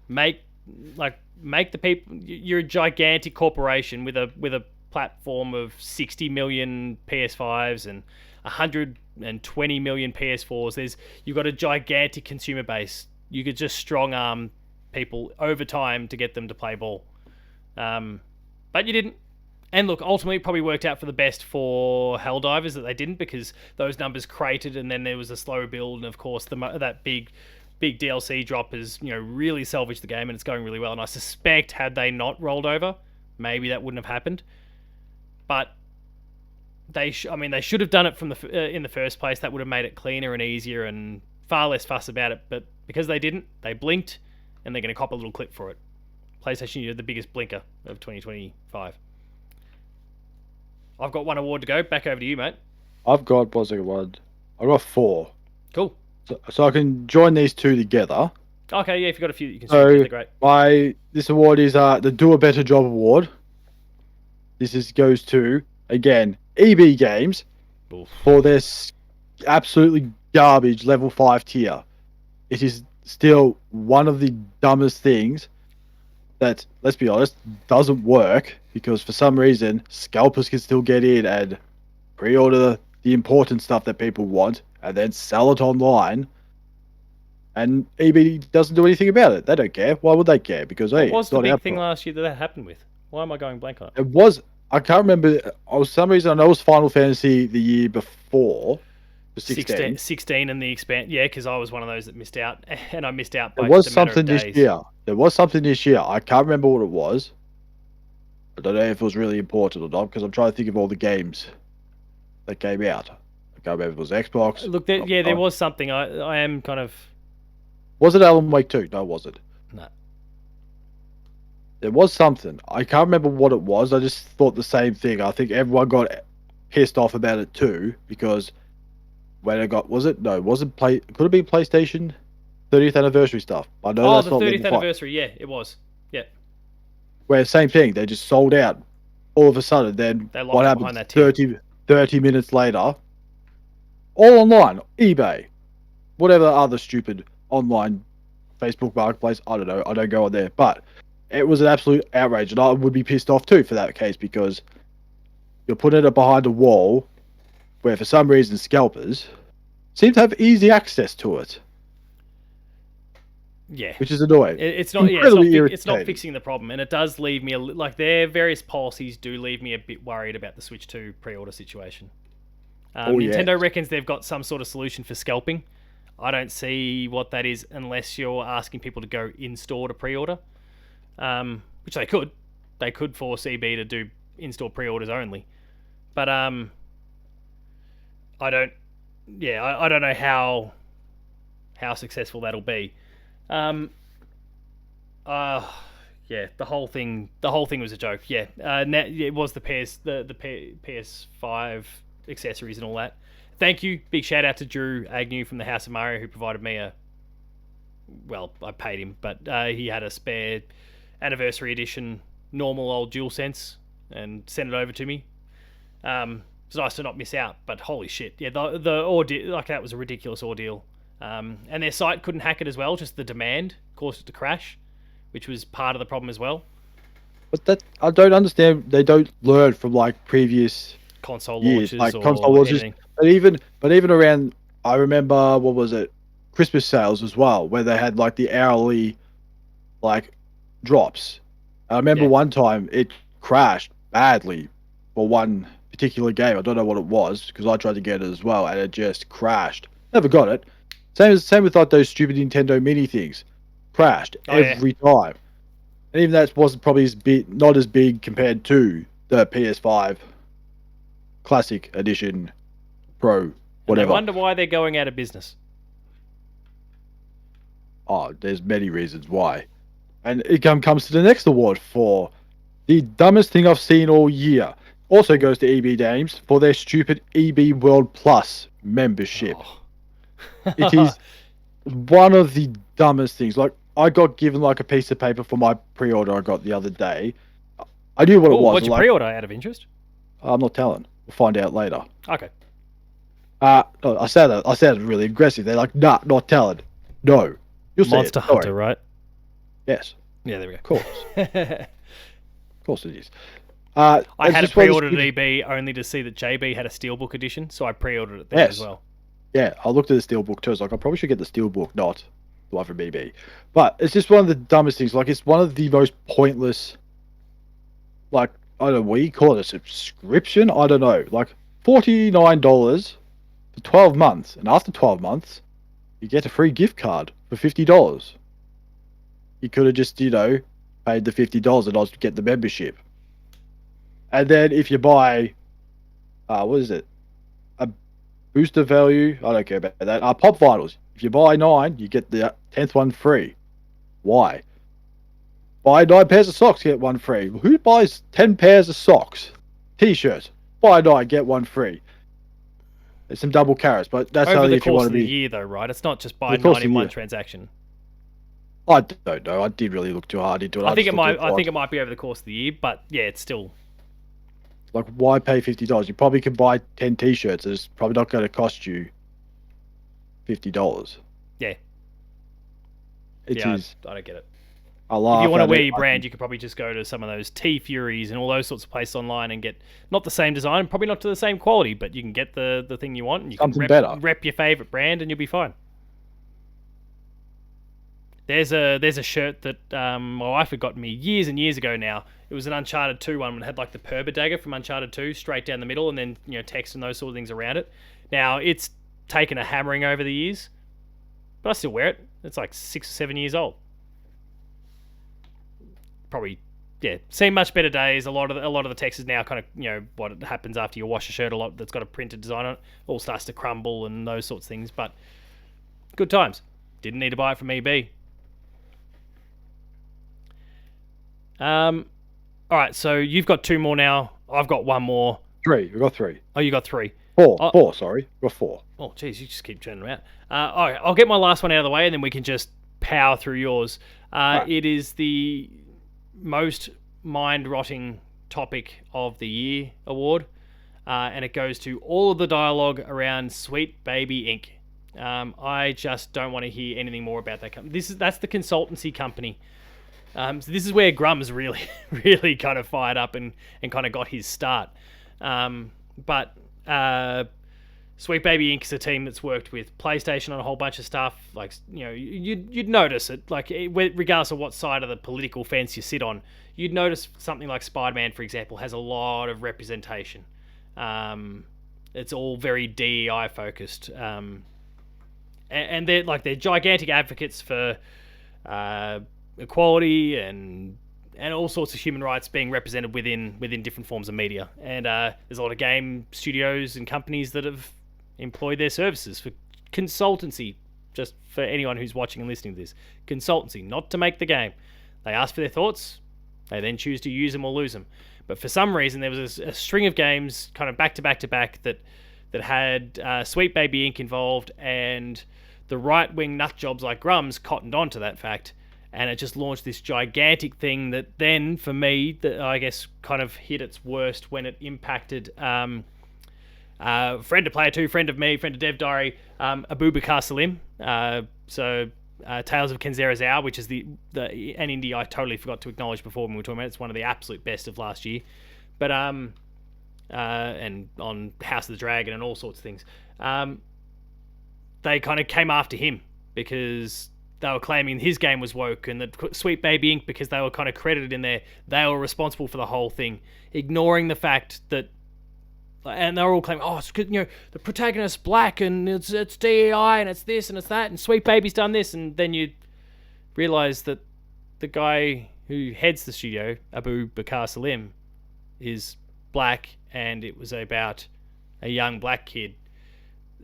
Make the people. You're a gigantic corporation with a platform of 60 million PS5s and 120 million PS4s. You've got a gigantic consumer base. You could just strong arm people over time to get them to play ball. But you didn't. And look, ultimately it probably worked out for the best for Helldivers that they didn't, because those numbers cratered and then there was a slow build, and of course that big DLC drop has really salvaged the game, and it's going really well. And I suspect had they not rolled over, maybe that wouldn't have happened. But they should have done it from in the first place. That would have made it cleaner and easier and far less fuss about it. But because they didn't, they blinked, and they're going to cop a little clip for it. PlayStation, you're the biggest blinker of 2025. I've got one award to go. Back over to you, mate. I've got, what's the one? I've got 4. Cool. So I can join these 2 together. Okay, yeah, if you've got a few that you can swing together, great. This award is the Do a Better Job Award. This goes to, again, EB Games. Oof. For their absolutely garbage level 5 tier. It is still one of the dumbest things that, let's be honest, doesn't work, because for some reason scalpers can still get in and pre-order the important stuff that people want and then sell it online, and EB doesn't do anything about it. They don't care. Why would they care? Because what was the big thing last year that happened with? Why am I going blank on it? It was, I can't remember. For some reason I know it was Final Fantasy the year before. 16 and the expand. Yeah, because I was one of those that missed out, and I missed out by there was just a matter something of days. This year. There was something this year. I can't remember what it was. I don't know if it was really important or not, because I'm trying to think of all the games that came out. I can't remember if it was Xbox. Look, there was something. I am kind of. Was it Alan Wake 2? No, was it? No. There was something. I can't remember what it was. I just thought the same thing. I think everyone got pissed off about it too, because when it got, was it? No, it wasn't could it be PlayStation 30th anniversary stuff? I know that's the not 30th anniversary, yeah, it was. Yeah. Where same thing, they just sold out all of a sudden. Then what happened 30 minutes later? All online, eBay, whatever other stupid online Facebook marketplace, I don't know, I don't go on there. But it was an absolute outrage, and I would be pissed off too for that case, because you're putting it behind a wall where for some reason scalpers seem to have easy access to it. Yeah, which is annoying. It's not fixing the problem, and it does leave me like their various policies do leave me a bit worried about the Switch 2 pre-order situation. Nintendo reckons they've got some sort of solution for scalping. I don't see what that is unless you're asking people to go in-store to pre-order, which they could. They could force EB to do in-store pre-orders only, but I don't know how successful that'll be. The whole thing was a joke. Yeah, it was the PS5 accessories and all that. Thank you. Big shout out to Drew Agnew from the House of Mario, who provided me I paid him, but he had a spare anniversary edition normal old DualSense and sent it over to me. It's nice to not miss out, but holy shit, yeah, the ordeal, like, that was a ridiculous ordeal. And their site couldn't hack it as well, just the demand caused it to crash, which was part of the problem as well. But that, I don't understand. They don't learn from like previous Console years, launches like or console launches. anything. But even around, I remember, what was it, Christmas sales as well, where they had like the hourly like drops. I remember one time it crashed badly for one particular game. I don't know what it was because I tried to get it as well, and it just crashed. Never got it. Same with like those stupid Nintendo Mini things. Crashed every time. And even that wasn't probably not as big compared to the PS5 Classic Edition Pro, whatever. I wonder why they're going out of business. Oh, there's many reasons why. And it comes to the next award for the dumbest thing I've seen all year. Also goes to EB Games for their stupid EB World Plus membership. Oh. It is one of the dumbest things. Like, I got given like a piece of paper for my pre-order I got the other day. I knew what it was. What'd you pre-order out of interest? I'm not telling. We'll find out later. Okay. No, I sounded really aggressive. They're like, nah, not telling. No. You'll see Monster Hunter, right? Yes. Yeah, there we go. Of course. Of course it is. I had it pre-ordered at EB only to see that JB had a Steelbook edition, so I pre-ordered it there as well. Yeah, I looked at the Steelbook too. I was like, I probably should get the Steelbook, not the one from EB. But it's just one of the dumbest things. Like, it's one of the most pointless, like, I don't know, what you call it, a subscription? I don't know. Like, $49 for 12 months. And after 12 months, you get a free gift card for $50. You could have just, paid the $50 and I'll get the membership. And then if you buy, what is it? A booster value, I don't care about that. Pop vinyls. If you buy 9, you get the 10th one free. Why? Buy 9 pairs of socks, get one free. Who buys 10 pairs of socks? T-shirts. Buy 9, get one free. There's some double carrots, but that's over only the if you want course to of be... the year, though, right? It's not just buy 9 in one transaction. I don't know. I didn't really look too hard into it. I think it might be over the course of the year, but yeah, it's still... Like, why pay $50? You probably could buy 10 T-shirts. It's probably not going to cost you $50. Yeah. It is. I don't get it. I laugh if you want to at wear it. your brand, you could probably just go to some of those T-Furies and all those sorts of places online and get not the same design, probably not to the same quality, but you can get the thing you want and you Something can rep your favorite brand and you'll be fine. There's a shirt that my wife had gotten me years and years ago now. It was an Uncharted 2 one. It had like the Perba dagger from Uncharted 2 straight down the middle and then text and those sort of things around it. Now, it's taken a hammering over the years, but I still wear it. It's like 6 or 7 years old. Probably, yeah, seen much better days. A lot of the text is now kind of, what happens after you wash a shirt a lot that's got a printed design on it. All starts to crumble and those sorts of things, but good times. Didn't need to buy it from EB. All right, so you've got 2 more now. I've got 1 more. 3. We've got 3. Oh, you got 3. 4. 4, sorry. We've got 4. Oh, geez, you just keep turning them out. All right, I'll get my last one out of the way, and then we can just power through yours. Right. It is the most mind-rotting topic of the year award, and it goes to all of the dialogue around Sweet Baby Inc. I just don't want to hear anything more about that company. That's the consultancy company. So this is where Grum's really, really kind of fired up and kind of got his start. But Sweet Baby Inc. is a team that's worked with PlayStation on a whole bunch of stuff. Like, you'd notice it. Like, regardless of what side of the political fence you sit on, you'd notice something like Spider-Man, for example, has a lot of representation. It's all very DEI focused, and they're gigantic advocates for equality and all sorts of human rights being represented within different forms of media. And there's a lot of game studios and companies that have employed their services for consultancy, just for anyone who's watching and listening to this. Consultancy, not to make the game. They ask for their thoughts, they then choose to use them or lose them. But for some reason, there was a string of games kind of back to back to back that had Sweet Baby Inc. involved, and the right-wing nut jobs like Grums cottoned onto that fact, and it just launched this gigantic thing that then, for me, that I guess kind of hit its worst when it impacted friend of Player 2, friend of me, friend of Dev Diary, Abu Bakar Salim. Tales of Kenzera Zhao, which is an indie I totally forgot to acknowledge before when we were talking about it. It's one of the absolute best of last year. But and on House of the Dragon and all sorts of things. They kind of came after him because they were claiming his game was woke, and that Sweet Baby Inc., because they were kind of credited in there, they were responsible for the whole thing, ignoring the fact that, and they were all claiming, oh, it's, the protagonist's black, and it's DEI, and it's this, and it's that, and Sweet Baby's done this, and then you realise that the guy who heads the studio, Abu Bakar Salim, is black, and it was about a young black kid,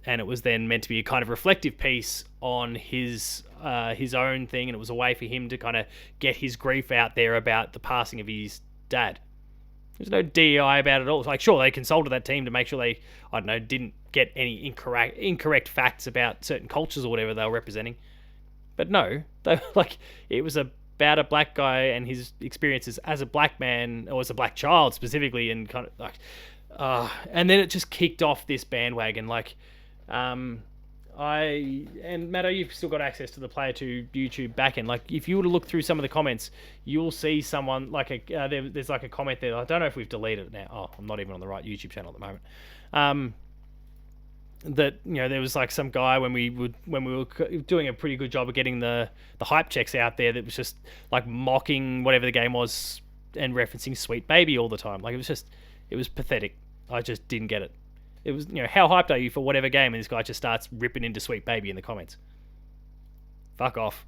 and it was then meant to be a kind of reflective piece on his own thing, and it was a way for him to kind of get his grief out there about the passing of his dad. There's no DEI about it all. It's like, sure, they consulted that team to make sure they, I don't know, didn't get any incorrect facts about certain cultures or whatever they were representing. But no, it was about a black guy and his experiences as a black man, or as a black child specifically, and kind of and then it just kicked off this bandwagon. And Matto, you've still got access to the Player 2 YouTube backend. Like, if you were to look through some of the comments, you'll see someone there's like a comment there. I don't know if we've deleted it now. Oh, I'm not even on the right YouTube channel at the moment. That there was like some guy when we were doing a pretty good job of getting the hype checks out there, that was just like mocking whatever the game was and referencing Sweet Baby all the time. Like, it was pathetic. I just didn't get it. It was, how hyped are you for whatever game? And this guy just starts ripping into Sweet Baby in the comments. Fuck off.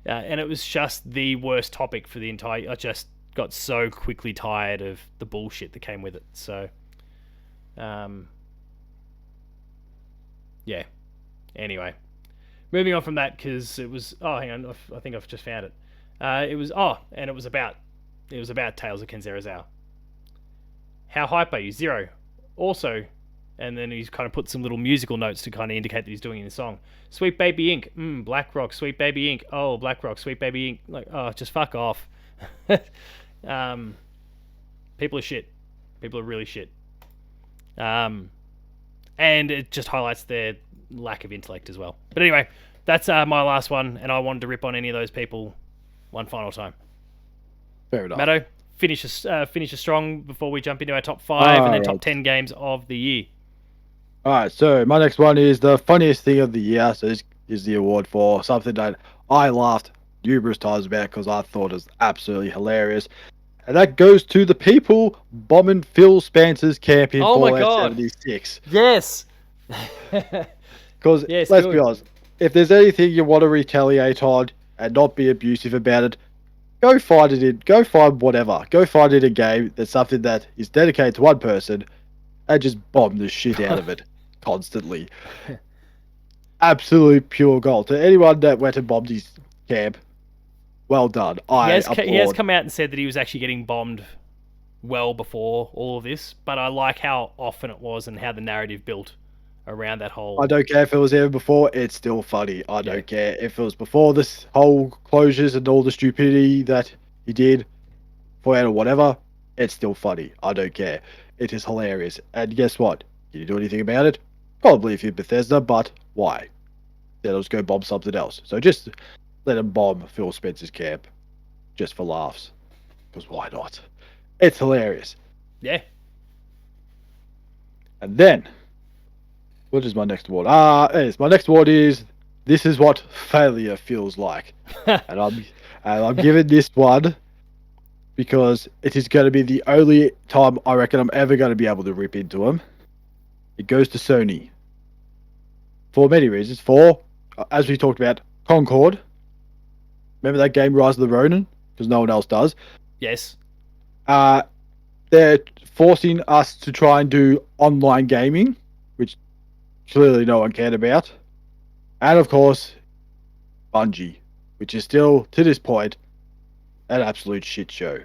And it was just the worst topic for the entire... I just got so quickly tired of the bullshit that came with it. So, yeah. Anyway. Moving on from that, because it was... Oh, hang on. I think I've just found it. It was about Tales of Kenzera Zhao. How hype are you? 0. Also, and then he's kind of put some little musical notes to kind of indicate that he's doing it in the song. Sweet Baby Inc. BlackRock, Sweet Baby Inc. Oh, BlackRock, Sweet Baby Inc. Like, oh, just fuck off. People are shit. People are really shit. And it just highlights their lack of intellect as well. But anyway, that's my last one, and I wanted to rip on any of those people one final time. Fair enough. Matto, finish us strong before we jump into our top 5 and then top 10 games of the year. Alright, so my next one is the funniest thing of the year. So this is the award for something that I laughed numerous times about because I thought it was absolutely hilarious. And that goes to the people bombing Phil Spencer's camp in Fallout 76. Yes! Because, let's be honest, if there's anything you want to retaliate on and not be abusive about it, go find whatever. Go find it in a game that's something that is dedicated to one person and just bomb the shit out of it constantly. Absolute pure gold. To anyone that went and bombed his camp, well done. He has come out and said that he was actually getting bombed well before all of this, but I like how often it was and how the narrative built around that whole... I don't care if it was ever before, it's still funny. I don't care if it was before this whole closures and all the stupidity that he did for it or whatever, it's still funny. I don't care. It is hilarious. And guess what? Can you do anything about it? Probably if you're Bethesda, but why? Then let's go bomb something else. So just let him bomb Phil Spencer's camp. Just for laughs. Because why not? It's hilarious. Yeah. And then... what is my next award? My next award is This Is What Failure Feels Like. and I'm giving this one because it is going to be the only time I reckon I'm ever going to be able to rip into them. It goes to Sony. For many reasons. For, as we talked about, Concord. Remember that game, Rise of the Ronin? Because no one else does. Yes. They're forcing us to try and do online gaming, which clearly no one cared about. And of course, Bungie, which is still, to this point, an absolute shit show.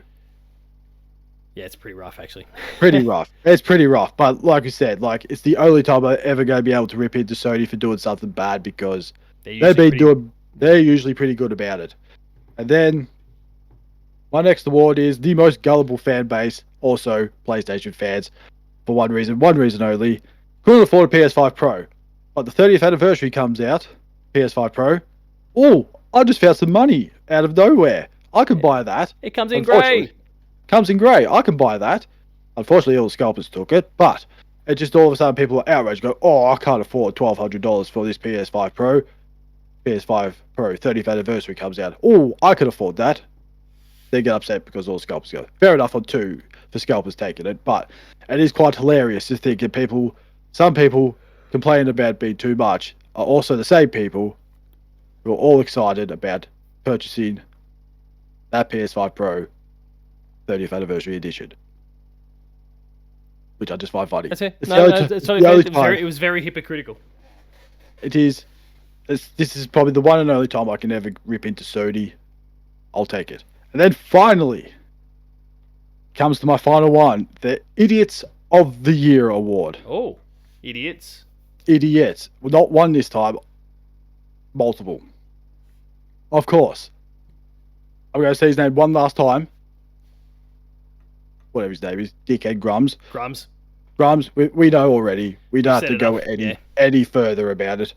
Yeah, it's pretty rough actually. Pretty rough. It's pretty rough. But like I said, like it's the only time I'm ever going to be able to rip into Sony for doing something bad because They're they've usually been pretty. doing. They're usually pretty good about it. And then my next award is the most gullible fan base, also PlayStation fans, for one reason only. Couldn't afford a PS5 Pro. But the 30th anniversary comes out, PS5 Pro. Oh, I just found some money out of nowhere. I could buy that. It comes in Unfortunately, grey. comes in grey. I can buy that. Unfortunately, all the scalpers took it, but it just all of a sudden people are outraged. Go, oh, I can't afford $1,200 for this PS5 Pro. PS5 Pro 30th anniversary comes out. Oh, I could afford that. They get upset because all scalpers go. Fair enough on two for scalpers taking it, but it is quite hilarious to think that some people complaining about being too much are also the same people who are all excited about purchasing that PS5 Pro 30th anniversary edition, which I just find funny. That's it. It's No, the no, only it's the totally fair. only time It was very hypocritical. it is. This is probably the one and only time I can ever rip into Sony. I'll take it. And then finally comes to my final one, the Idiots of the Year award. Oh, idiots. Idiots. Well, not one this time, multiple. Of course. I'm going to say his name one last time. Whatever his name is, Dickhead Grums. Grums. Grums, we know already. We don't have Set to it go up, yeah. any further about it.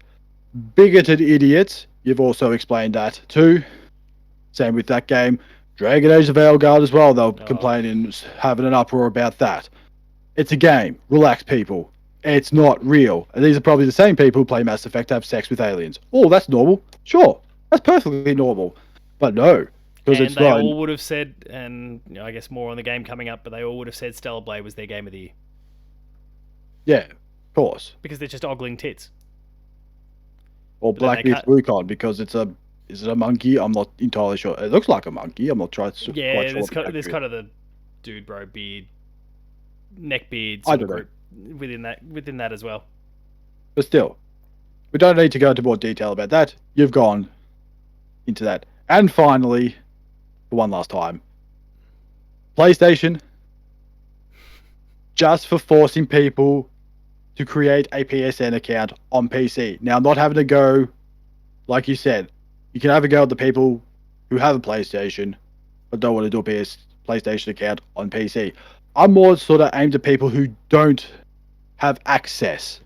Bigoted idiots. You've also explained that too. Same with that game. Dragon Age of Veilguard as well. They'll complain and having an uproar about that. It's a game. Relax, people. It's not real. And these are probably the same people who play Mass Effect to have sex with aliens. Oh, that's normal. Sure. That's perfectly normal. But no. Because And it's they not. all would have said, and you know, I guess more on the game coming up, but they all would have said Stellar Blade was their game of the year. Yeah, of course. Because they're just ogling tits. Or But then Black they Myth Wukong because it's a. Is it a monkey? I'm not entirely sure. It looks like a monkey. I'm not quite sure. Yeah, quite there's, sure there's kind of the dude bro beard, neck beard I sort don't of know. group within that as well. But still, we don't need to go into more detail about that. You've gone into that. And finally, for one last time, PlayStation, just for forcing people to create a PSN account on PC. Now, not having to go, like you said, you can have a go at the people who have a PlayStation but don't want to do a PlayStation account on PC. I'm more sort of aimed at people who don't have access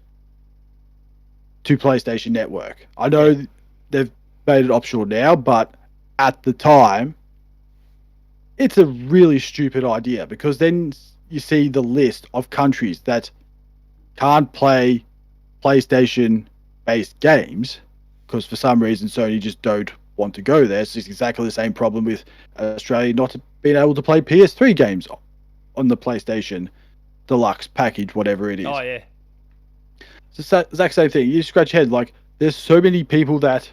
to PlayStation Network. I know they've made it optional now, but at the time, it's a really stupid idea because then you see the list of countries that can't play PlayStation-based games because for some reason Sony just don't want to go there. So it's exactly the same problem with Australia not being able to play PS3 games on the PlayStation Deluxe package, whatever it is. Oh yeah. It's the exact same thing. You scratch your head, like, there's so many people that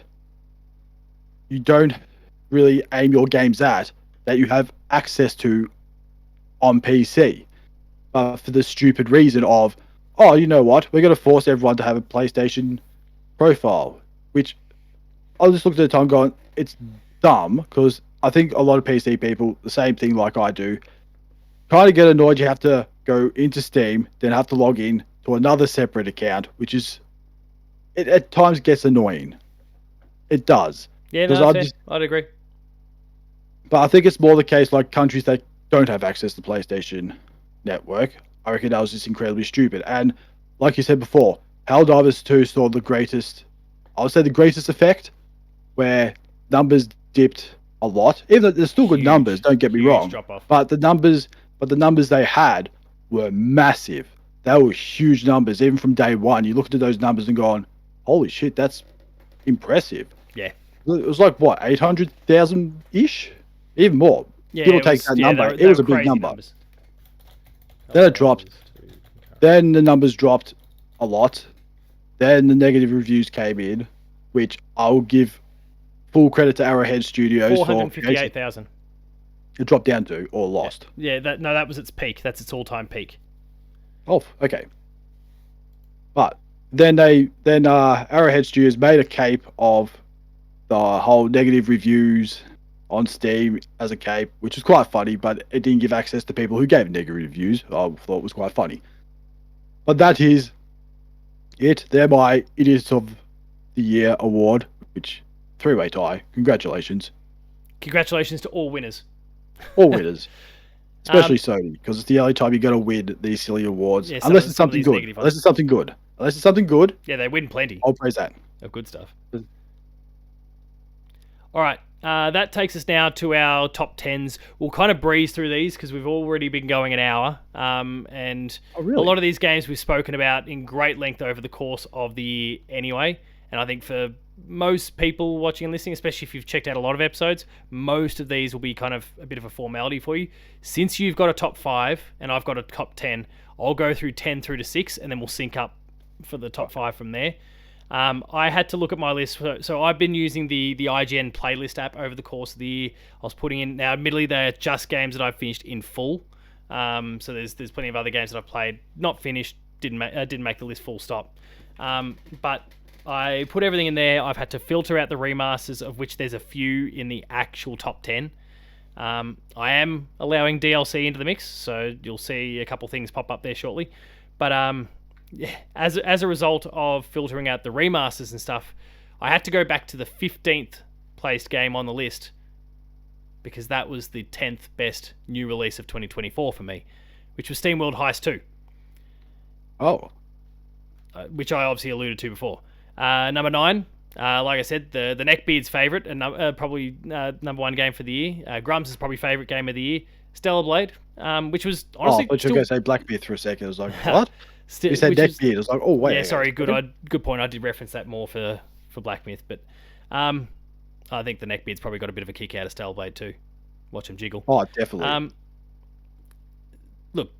you don't really aim your games at that you have access to on PC. For the stupid reason of, oh, you know what? We're going to force everyone to have a PlayStation profile. Which I just looked at the time going, it's dumb because I think a lot of PC people, the same thing like I do, kind of get annoyed. You have to go into Steam, then have to log in to another separate account, which is, it at times gets annoying. It does. Yeah, no, that's fair. I'd agree. But I think it's more the case like countries that don't have access to PlayStation Network. I reckon that was just incredibly stupid. And like you said before, Helldivers 2 saw the greatest, I would say the greatest effect, where numbers dipped a lot. Even though there's still good numbers, don't get me wrong. But the numbers they had were massive. They were huge numbers, even from day one. You looked at those numbers and gone, holy shit, that's impressive. Yeah. It was like, what, 800,000-ish? Even more. Yeah, Give or take that number. It was a big number. Numbers. Then it dropped. Then the numbers dropped a lot. Then the negative reviews came in, which I will give full credit to Arrowhead Studios for. 458,000. It dropped down to, or lost. Yeah, that was its peak. That's its all-time peak. Oh, okay. But then Arrowhead Studios made a cape of the whole negative reviews on Steam as a cape, which was quite funny, but it didn't give access to people who gave negative reviews. I thought it was quite funny. But that is it. They're my Idiots of the Year award, which three-way tie. Congratulations. Congratulations to all winners. All winners. Especially Sony, because it's the only time you're going to win these silly awards. Yeah, unless it's something good. Unless it's something good. Unless it's something good. Yeah, they win plenty. I'll praise that. Of good stuff. All right. That takes us now to our top 10s. We'll kind of breeze through these because we've already been going an hour. And a lot of these games we've spoken about in great length over the course of the year anyway. And I think for most people watching and listening, especially if you've checked out a lot of episodes, most of these will be kind of a bit of a formality for you. Since you've got a top 5 and I've got a top 10, I'll go through 10 through to 6 and then we'll sync up for the top 5 from there. I had to look at my list. So I've been using the IGN playlist app over the course of the year. I was putting in, now admittedly they're just games that I've finished in full. So there's plenty of other games that I've played, not finished, didn't make the list full stop. But I put everything in there. I've had to filter out the remasters, of which there's a few in the actual top 10. I am allowing DLC into the mix, so you'll see a couple things pop up there shortly. But as a result of filtering out the remasters and stuff, I had to go back to the 15th placed game on the list because that was the 10th best new release of 2024 for me, which was SteamWorld Heist 2. Oh. Which I obviously alluded to before. Number 9, like I said, the Neckbeard's favourite and probably number 1 game for the year. Grum's probably favourite game of the year. Stellar Blade, which was honestly... I thought you were going to say Blackbeard for a second. I was like, what? You said Neckbeard. I was like, oh, wait. Yeah, sorry, good point. I did reference that more for Black Myth, but I think the Neckbeard's probably got a bit of a kick out of Stellar Blade too. Watch him jiggle. Oh, definitely. Look,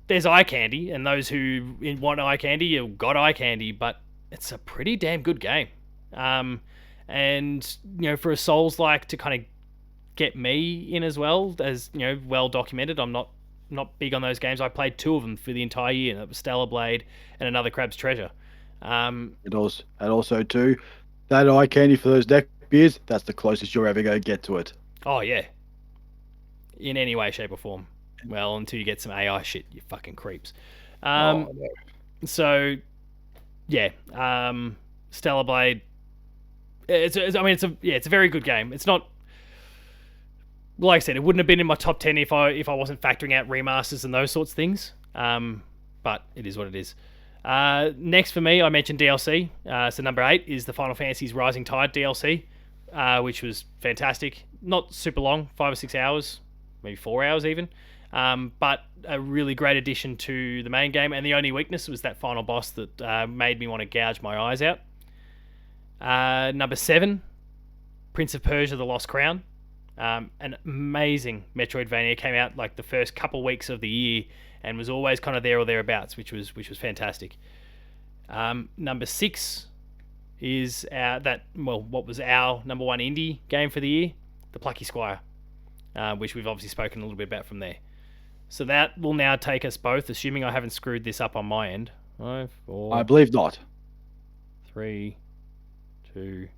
there's eye candy, and those who want eye candy, you've got eye candy, but it's a pretty damn good game. And, for a Souls-like to kind of get me in as well, as, well documented, I'm not big on those games. I played 2 of them for the entire year, and that was Stellar Blade and Another Crab's Treasure. And also, too, that eye candy for those Neckbeards, that's the closest you're ever going to get to it. Oh, yeah. In any way, shape, or form. Well, until you get some AI shit, you fucking creeps. No. So, yeah, Stellar Blade. It's a very good game. It's not, like I said, it wouldn't have been in my top 10 if I wasn't factoring out remasters and those sorts of things. But it is what it is. Next for me, I mentioned DLC. So number 8 is the Final Fantasy's Rising Tide DLC, which was fantastic. Not super long, 5 or 6 hours, maybe 4 hours even. But a really great addition to the main game. And the only weakness was that final boss that made me want to gouge my eyes out. Number 7, Prince of Persia: The Lost Crown. An amazing Metroidvania. Came out like the first couple weeks of the year and was always kind of there or thereabouts, which was fantastic. Number 6 is what was our number 1 indie game for the year, The Plucky Squire, which we've obviously spoken a little bit about from there. So that will now take us both, assuming I haven't screwed this up on my end. 5, 4. I believe not. 3, 2,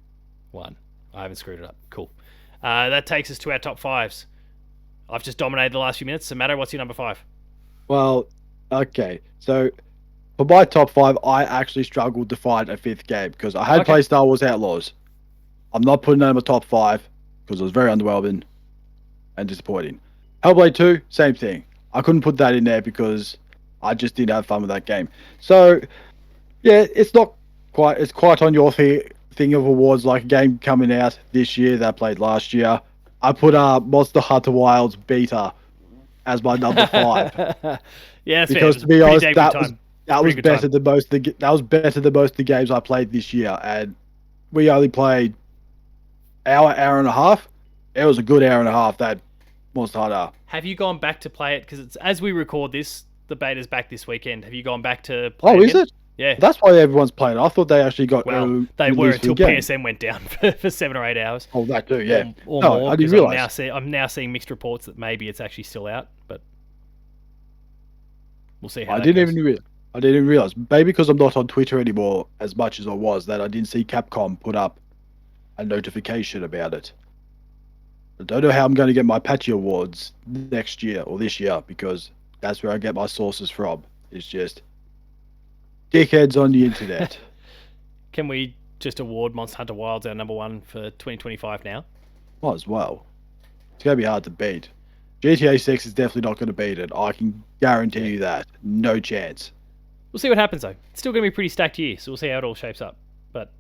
1. I haven't screwed it up. Cool. That takes us to our top 5s. I've just dominated the last few minutes. So, Matto, what's your number 5? Well, okay. So, for my top 5, I actually struggled to find a 5th game because I had played Star Wars Outlaws. I'm not putting that in my top 5 because it was very underwhelming and disappointing. Hellblade 2, same thing. I couldn't put that in there because I just didn't have fun with that game. So, yeah, it's quite on your thing of awards, like a game coming out this year that I played last year. I put Monster Hunter Wilds Beta as my number 5. Yeah, that's because fair. To be honest, that was better time. than most of the games I played this year, and we only played hour and a half. It was a good hour and a half, that Monster Hunter. Have you gone back to play it? Because it's as we record this, the beta's back this weekend. Have you gone back to play it? Oh, is it? Yeah. That's why everyone's playing. I thought they actually got. Well, they were until PSN went down for 7 or 8 hours. Oh, that too, yeah. Or no, more. I didn't realize. I'm now seeing mixed reports that maybe it's actually still out, but we'll see how. I didn't even realize. Maybe because I'm not on Twitter anymore as much as I was, that I didn't see Capcom put up a notification about it. I don't know how I'm going to get my Patchy awards next year or this year, because that's where I get my sources from. It's just dickheads on the internet. Can we just award Monster Hunter Wilds our number one for 2025 now? Might as well. It's going to be hard to beat. GTA 6 is definitely not going to beat it. I can guarantee you that. No chance. We'll see what happens, though. It's still going to be a pretty stacked year, so we'll see how it all shapes up. But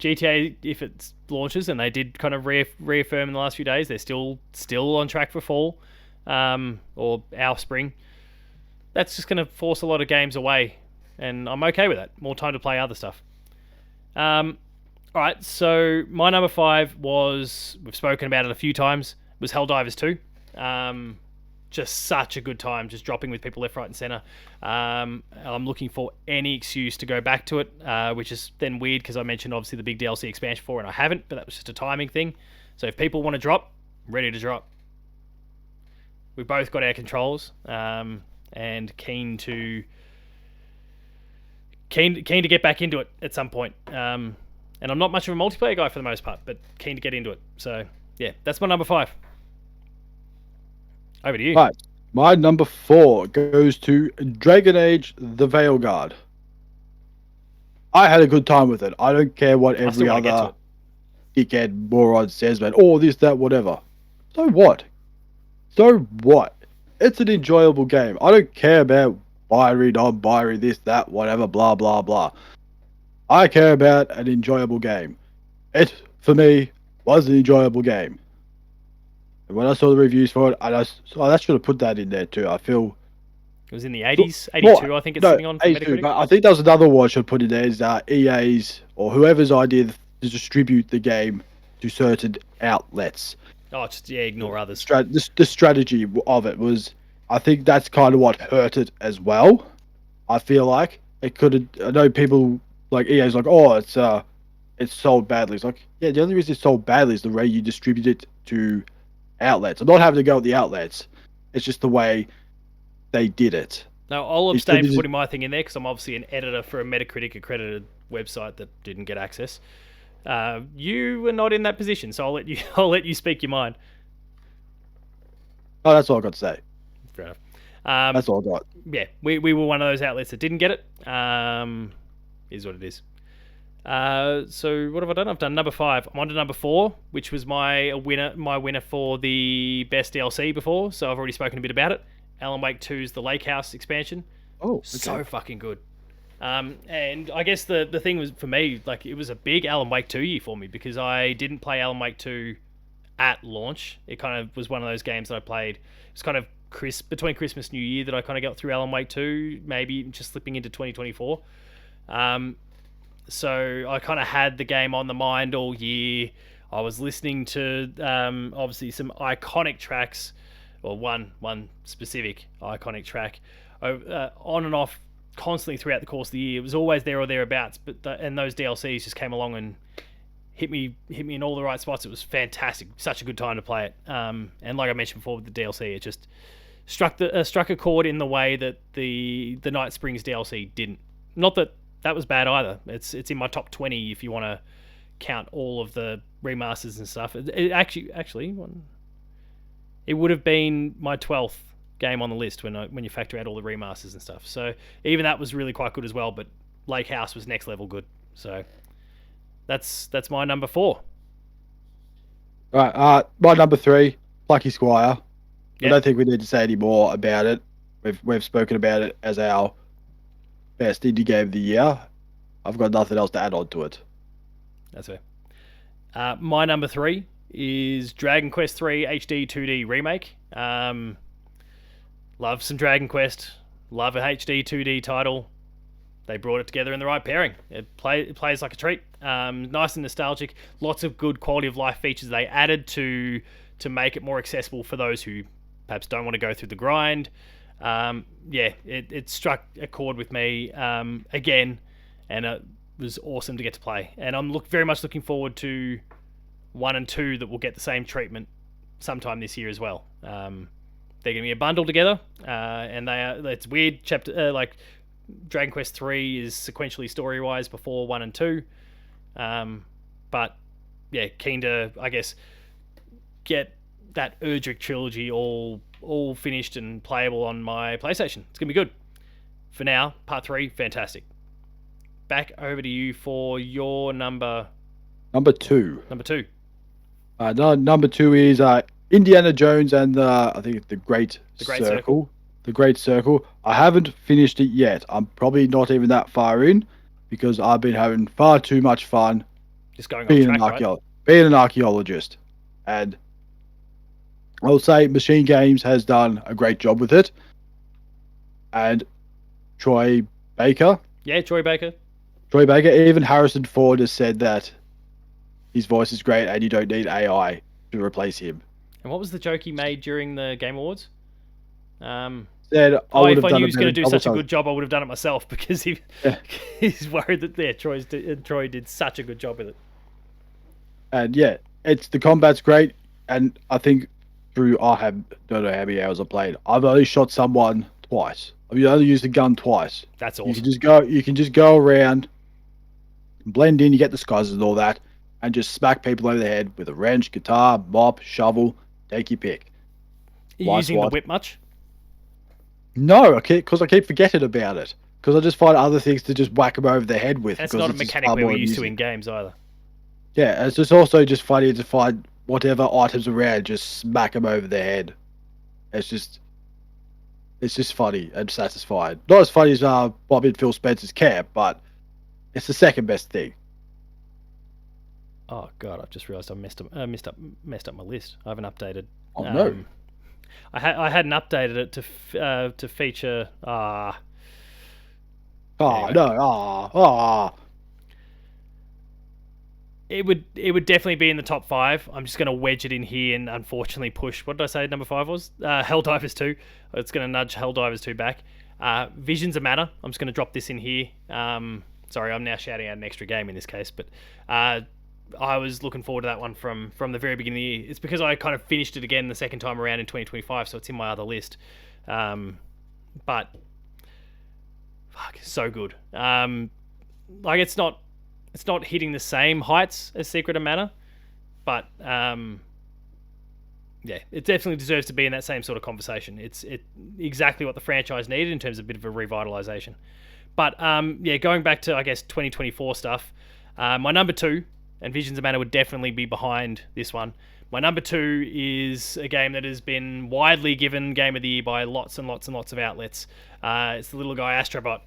GTA, if it launches, and they did kind of reaffirm in the last few days, they're still on track for fall, or our spring. That's just going to force a lot of games away, and I'm okay with that. More time to play other stuff. All right, so my number 5 was, we've spoken about it a few times, was Helldivers 2. Just such a good time, just dropping with people left, right, and center. I'm looking for any excuse to go back to it, which is then weird because I mentioned obviously the big DLC expansion for it, and I haven't, but that was just a timing thing. So if people want to drop, I'm ready to drop. We've both got our controls, and keen to get back into it at some point. And I'm not much of a multiplayer guy for the most part, but keen to get into it. So yeah, that's my number 5. Over to you. Right. My number 4 goes to Dragon Age The Veilguard. I had a good time with it. I don't care what every other dickhead moron says, man. Oh, this, that, whatever. So what? So what? It's an enjoyable game. I don't care about binary, non-binary, this, that, whatever, blah, blah, blah. I care about an enjoyable game. It, for me, was an enjoyable game. And when I saw the reviews for it, I should have put that in there too. I feel it was in the 80s, 82. I think it's sitting on. 82, but I think that was another one I should put in there. Is EA's or whoever's idea to distribute the game to certain outlets. Oh, just ignore others. The strategy of it was, I think that's kind of what hurt it as well. I feel like it could have. I know people like EA's like, oh, it's sold badly. It's like, yeah, the only reason it's sold badly is the way you distribute it to outlets. I'm not having to go at the outlets. It's just the way they did it. No, I'll abstain from putting my thing in there because I'm obviously an editor for a Metacritic accredited website that didn't get access. You were not in that position, so I'll let you speak your mind. Oh, that's all I got to say. Fair enough. That's all I got. Yeah, we were one of those outlets that didn't get it. Is what it is. So what have I done? I've done number 5. I'm on to number 4, which was my winner for the best DLC before. So I've already spoken a bit about it. Alan Wake 2's The Lake House expansion. Oh, okay. So fucking good. And I guess the thing was, for me, like, it was a big Alan Wake 2 year for me because I didn't play Alan Wake 2 at launch. It kind of was one of those games that I played. It was kind of between Christmas and New Year that I kind of got through Alan Wake 2, maybe just slipping into 2024. So I kind of had the game on the mind all year. I was listening to obviously some iconic tracks, or one specific iconic track, on and off constantly throughout the course of the year. It was always there or thereabouts, but and those DLCs just came along and hit me in all the right spots. It was fantastic, such a good time to play it. And like I mentioned before with the DLC, it just struck a chord in the way that the Night Springs DLC didn't. Not that was bad either. It's in my top 20 if you want to count all of the remasters and stuff. It actually it would have been my 12th game on the list when you factor out all the remasters and stuff. So even that was really quite good as well. But Lake House was next level good. So that's my number 4. Right. My number 3, Plucky Squire. Yep. I don't think we need to say any more about it. We've spoken about it as our best indie game of the year. I've got nothing else to add on to it. That's fair. My number 3 is Dragon Quest 3 HD 2D remake. Love some Dragon Quest. Love a HD 2D title. They brought it together in the right pairing. It plays like a treat. Nice and nostalgic. Lots of good quality of life features they added to make it more accessible for those who perhaps don't want to go through the grind. It struck a chord with me again, and it was awesome to get to play. And I'm very much looking forward to 1 and 2 that will get the same treatment sometime this year as well. They're going to be a bundle together, and it's weird. Like Dragon Quest 3 is sequentially story-wise before 1 and 2, but yeah, keen to, I guess, get that Erdrick trilogy all finished and playable on my PlayStation. It's gonna be good. For now, part 3, fantastic. Back over to you for your number 2. Number 2. Number 2 is Indiana Jones and I think the Great Circle. The Great Circle. I haven't finished it yet. I'm probably not even that far in because I've been having far too much fun Just going being on track, right? being an archaeologist. And I will say Machine Games has done a great job with it. And Troy Baker. Yeah, Troy Baker. Even Harrison Ford has said that his voice is great and you don't need AI to replace him. And what was the joke he made during the Game Awards? Said, if I knew he was going to do such a good job, I would have done it myself because he's worried that Troy did such a good job with it. And yeah, the combat's great, and I think don't know how many hours I played. I've only shot someone twice. I've only used the gun twice. That's awesome. You can just go around, blend in, you get disguises and all that, and just smack people over the head with a wrench, guitar, mop, shovel, take your pick. Are you using the whip much? No, because I keep forgetting about it. Because I just find other things to just whack them over the head with. That's not a mechanic we're used to in games either. Yeah, it's just also just funny to find whatever items around, just smack them over the head. It's just funny and satisfying. Not as funny as Bob and Phil Spencer's camp, but it's the second best thing. Oh god, I've just realised I messed up my list. I haven't updated. Oh no. I hadn't updated it to feature. It would definitely be in the top 5. I'm just going to wedge it in here and unfortunately push. What did I say? Number 5 was Helldivers 2. It's going to nudge Helldivers 2 back. Visions of Mana. I'm just going to drop this in here. Sorry, I'm now shouting out an extra game in this case, but I was looking forward to that one from the very beginning of the year. It's because I kind of finished it again the second time around in 2025, so it's in my other list. But fuck, so good. Like it's not hitting the same heights as Secret of Mana, but yeah, it definitely deserves to be in that same sort of conversation. It's exactly what the franchise needed in terms of a bit of a revitalization. But yeah, going back to I guess 2024 stuff, my number 2. And Visions of Mana would definitely be behind this one. My number 2 is a game that has been widely given Game of the Year by lots and lots and lots of outlets. It's the little guy Astrobot.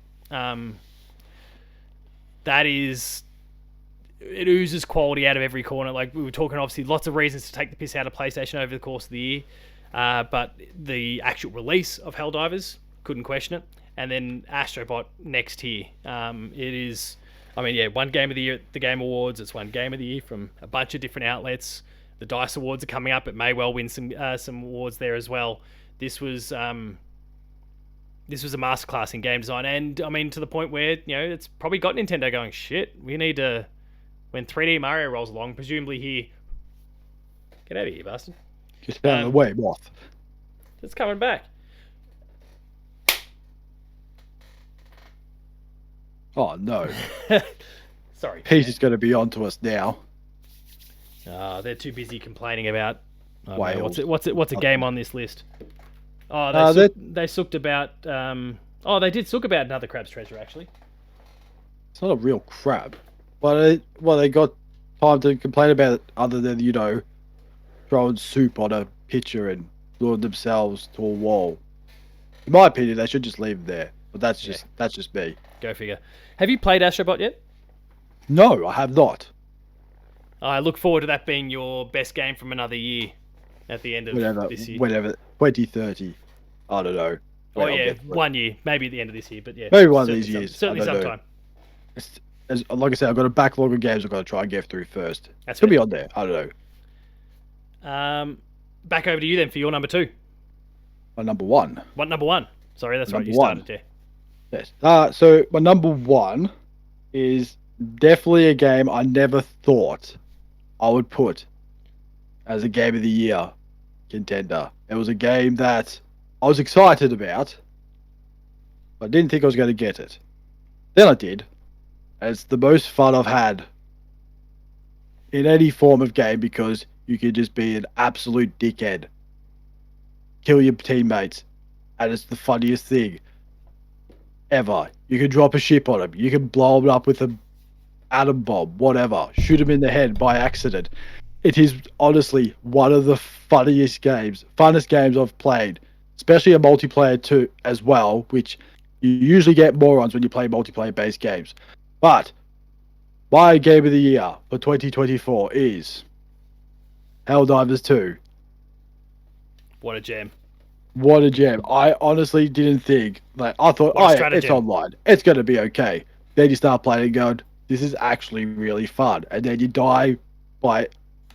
It oozes quality out of every corner. Like we were talking, obviously, lots of reasons to take the piss out of PlayStation over the course of the year. But the actual release of Helldivers, couldn't question it. And then Astrobot next here. It is... I mean, yeah, won Game of the Year at the Game Awards. It's won Game of the Year from a bunch of different outlets. The DICE Awards are coming up. It may well win some awards there as well. This was a masterclass in game design, and I mean to the point where it's probably got Nintendo going, shit. We need to, when 3D Mario rolls along, presumably here. Get out of here, bastard! Get out of the way, moth. It's coming back. Oh no! Sorry, he's just going to be on to us now. They're too busy complaining about. Wales. What's a game on this list? Oh, they sucked about. They did suck about Another Crab's Treasure actually. It's not a real crab, but they got time to complain about it other than throwing soup on a pitcher and gluing themselves to a wall. In my opinion, they should just leave it there. But that's just me. Go figure. Have you played Astrobot yet? No, I have not. I look forward to that being your best game from another year at the end of this year. Whenever, 2030. I don't know. Oh yeah, 1 year, maybe at the end of this year, but yeah. Maybe one of these years. Certainly sometime. Like I said, I've got a backlog of games I've got to try and get through first. That's could be on there. I don't know. Back over to you then for your number 2. My number 1. What number 1? Sorry, that's right. You started there. Yes. So my number 1 is definitely a game I never thought I would put as a Game of the Year contender. It was a game that I was excited about, but I didn't think I was going to get it. Then I did. And it's the most fun I've had in any form of game because you can just be an absolute dickhead, kill your teammates, and it's the funniest thing ever. You can drop a ship on them. You can blow them up with an atom bomb, whatever. Shoot them in the head by accident. It is honestly one of the funnest games I've played, especially a multiplayer too as well, which you usually get morons when you play multiplayer-based games. But my game of the year for 2024 is Helldivers 2. What a gem. What a gem. I honestly didn't think, like, I thought, What a oh yeah, it's stratagem. online. It's going to be okay. Then you start playing and going, this is actually really fun. And then you die by,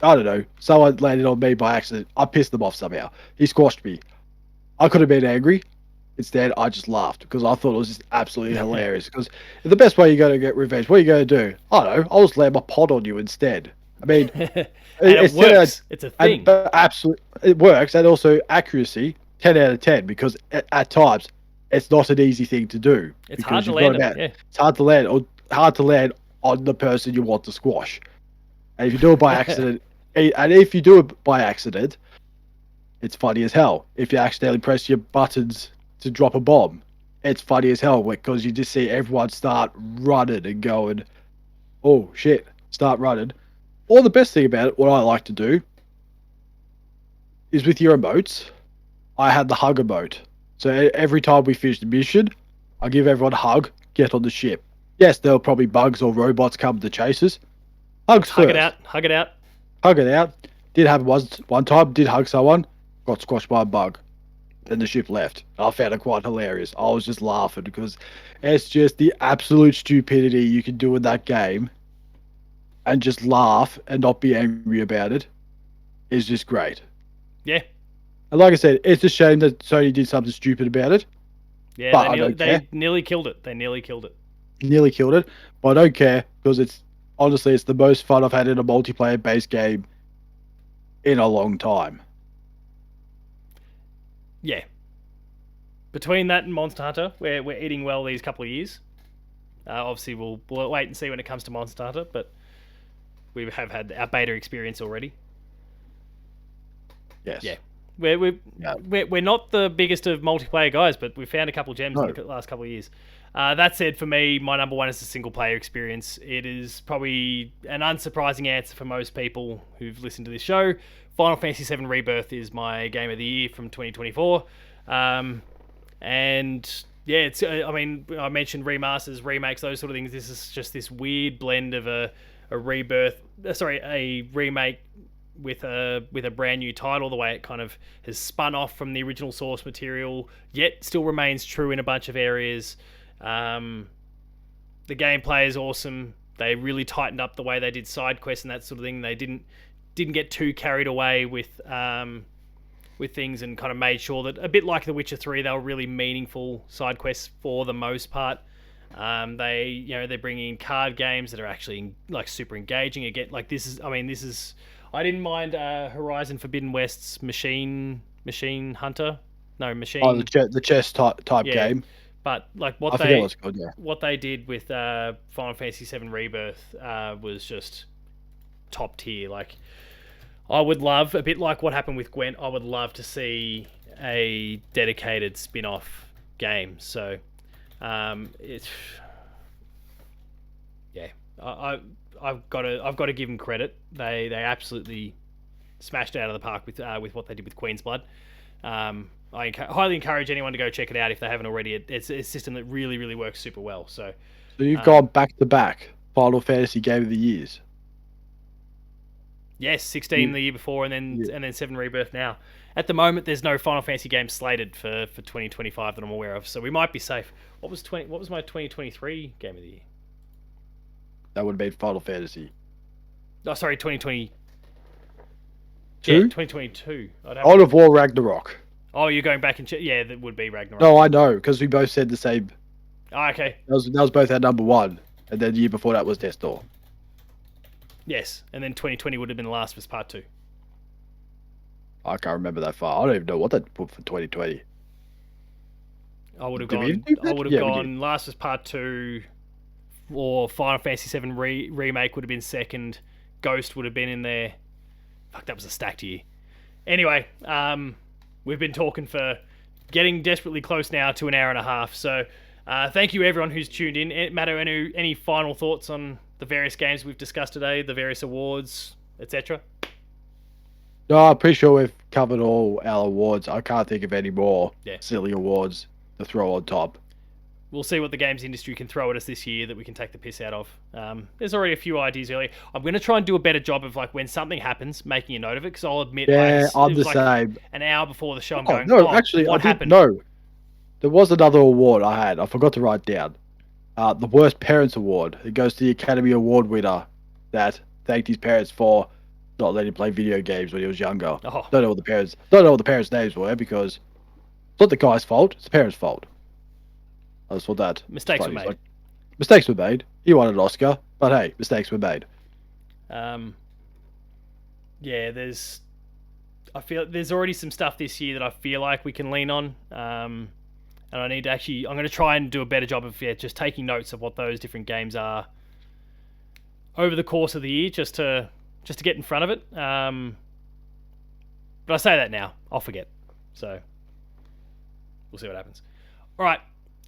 I don't know, someone landed on me by accident. I pissed them off somehow. He squashed me. I could have been angry. Instead, I just laughed because I thought it was just absolutely hilarious. Because the best way you're going to get revenge, what are you going to do? I don't know. I'll just land my pod on you instead. I mean, And it works. It's a thing. Absolutely, it works. And also accuracy, 10 out of 10. Because at times, it's not an easy thing to do. It's hard to land them, yeah. It's hard to land, or hard to land on the person you want to squash. And if you do it by accident, it's funny as hell. If you accidentally press your buttons to drop a bomb, it's funny as hell because you just see everyone start running and going, oh shit, start running. Or the best thing about it, what I like to do, is with your emotes, I had the hug emote. So every time we finish the mission, I give everyone a hug, get on the ship. Yes, there'll probably bugs or robots come to chase us. Hugs Hug first. it out. Hug it out. Hug it out. Did happen one time, did hug someone, got squashed by a bug. Then the ship left. I found it quite hilarious. I was just laughing because it's just the absolute stupidity you can do in that game and just laugh and not be angry about it is just great. Yeah. And like I said, it's a shame that Sony did something stupid about it. Yeah, But they nearly killed it. They nearly killed it. Nearly killed it. But I don't care because it's the most fun I've had in a multiplayer based game in a long time. Yeah. Between that and Monster Hunter, we're eating well these couple of years. Obviously, we'll wait and see when it comes to Monster Hunter, but we have had our beta experience already. Yes. Yeah. We're not the biggest of multiplayer guys, but we found a couple of gems in the last couple of years. That said, for me, my number one is the single player experience. It is probably an unsurprising answer for most people who've listened to this show. Final Fantasy VII Rebirth is my game of the year from 2024. And yeah, it's. I mean, I mentioned remasters, remakes, those sort of things. This is just this weird blend of a remake with a brand new title. The way it kind of has spun off from the original source material, yet still remains true in a bunch of areas. The gameplay is awesome. They really tightened up the way they did side quests and that sort of thing. They didn't get too carried away with things and kind of made sure that, a bit like The Witcher 3, they were really meaningful side quests for the most part. They're bringing in card games that are actually like super engaging. Again, like this is I didn't mind Horizon Forbidden West's Machine Hunter. No, Machine. Oh, the chess type game. But like what they did with Final Fantasy VII Rebirth was just top tier. Like, I would love, a bit like what happened with Gwent, I would love to see a dedicated spin-off game. So it's I've got to give them credit. They absolutely smashed it out of the park with what they did with Queen's Blood. I highly encourage anyone to go check it out if they haven't already. It's a system that really, really works super well. So you've gone back to back Final Fantasy Game of the Years. Yes, 16 the year before, and then 7 Rebirth now. At the moment, there's no Final Fantasy game slated for 2025 that I'm aware of, so we might be safe. What was my 2023 game of the year? That would have been Final Fantasy. Oh, sorry, 2020. Two? Yeah, 2022. God of War Ragnarok. Oh, you're going back and yeah, that would be Ragnarok. No, I know, because we both said the same. Oh, okay. That was both our number one, and then the year before that was Death's Door. Yes, and then 2020 would have been The Last of Us Part 2. I can't remember that far. I don't even know what they put for 2020. I would have gone Last of Us Part 2, or Final Fantasy VII Remake would have been second. Ghost would have been in there. Fuck, that was a stacked year. Anyway, we've been talking for getting desperately close now to an hour and a half. So thank you everyone who's tuned in. Matto, any final thoughts on the various games we've discussed today, the various awards, etc.? No, I'm pretty sure we've covered all our awards. I can't think of any more silly awards to throw on top. We'll see what the games industry can throw at us this year that we can take the piss out of. There's already a few ideas earlier. I'm going to try and do a better job of like when something happens, making a note of it, because I'll admit, I'm the same. An hour before the show, I'm going, no, actually, what happened? No, there was another award I had. I forgot to write down. The Worst Parents Award. It goes to the Academy Award winner that thanked his parents for not letting him play video games when he was younger. Oh. Don't know what the parents' names were because it's not the guy's fault. It's the parents' fault. I just thought that mistakes were made. Like, mistakes were made. He won an Oscar, but hey, mistakes were made. Yeah, I feel there's already some stuff this year that I feel like we can lean on. And I need to I'm going to try and do a better job of just taking notes of what those different games are over the course of the year, just to get in front of it. But I say that now, I'll forget. So we'll see what happens. All right.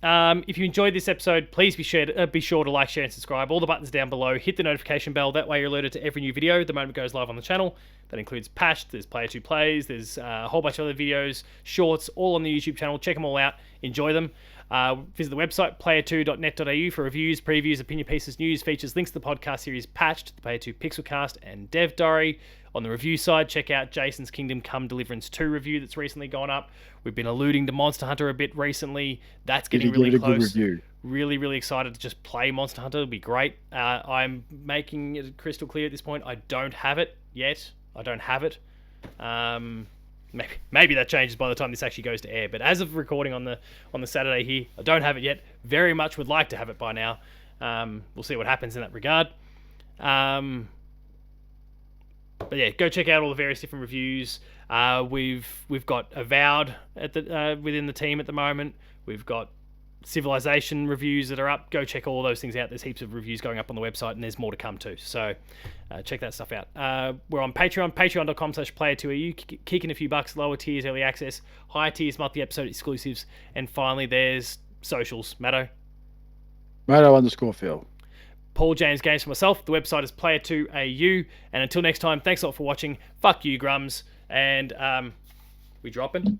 If you enjoyed this episode, please be sure to like, share, and subscribe. All the buttons down below. Hit the notification bell. That way you're alerted to every new video the moment it goes live on the channel. That includes Patch, there's Player 2 Plays, there's a whole bunch of other videos, shorts, all on the YouTube channel. Check them all out. Enjoy them. Visit the website, player2.net.au for reviews, previews, opinion pieces, news, features, links to the podcast series Patched, the Player 2 Pixelcast, and Dev Diary. On the review side, check out Jason's Kingdom Come Deliverance 2 review that's recently gone up. We've been alluding to Monster Hunter a bit recently. That's getting really close. Really, really excited to just play Monster Hunter. It'll be great. I'm making it crystal clear at this point. I don't have it yet. I don't have it. Maybe that changes by the time this actually goes to air. But as of recording on the Saturday here, I don't have it yet. Very much would like to have it by now. We'll see what happens in that regard. But yeah, go check out all the various different reviews. We've got Avowed within the team at the moment. We've got Civilization reviews that are up. Go check all those things out. There's heaps of reviews going up on the website, and there's more to come too. So check that stuff out. We're on Patreon, patreon.com/player2au, kicking a few bucks, lower tiers, early access, higher tiers, monthly episode exclusives, and finally there's socials. Matto _Phil. Paul James Games for myself. The website is player2au. And until next time, thanks a lot for watching. Fuck you, Grums. And we dropping?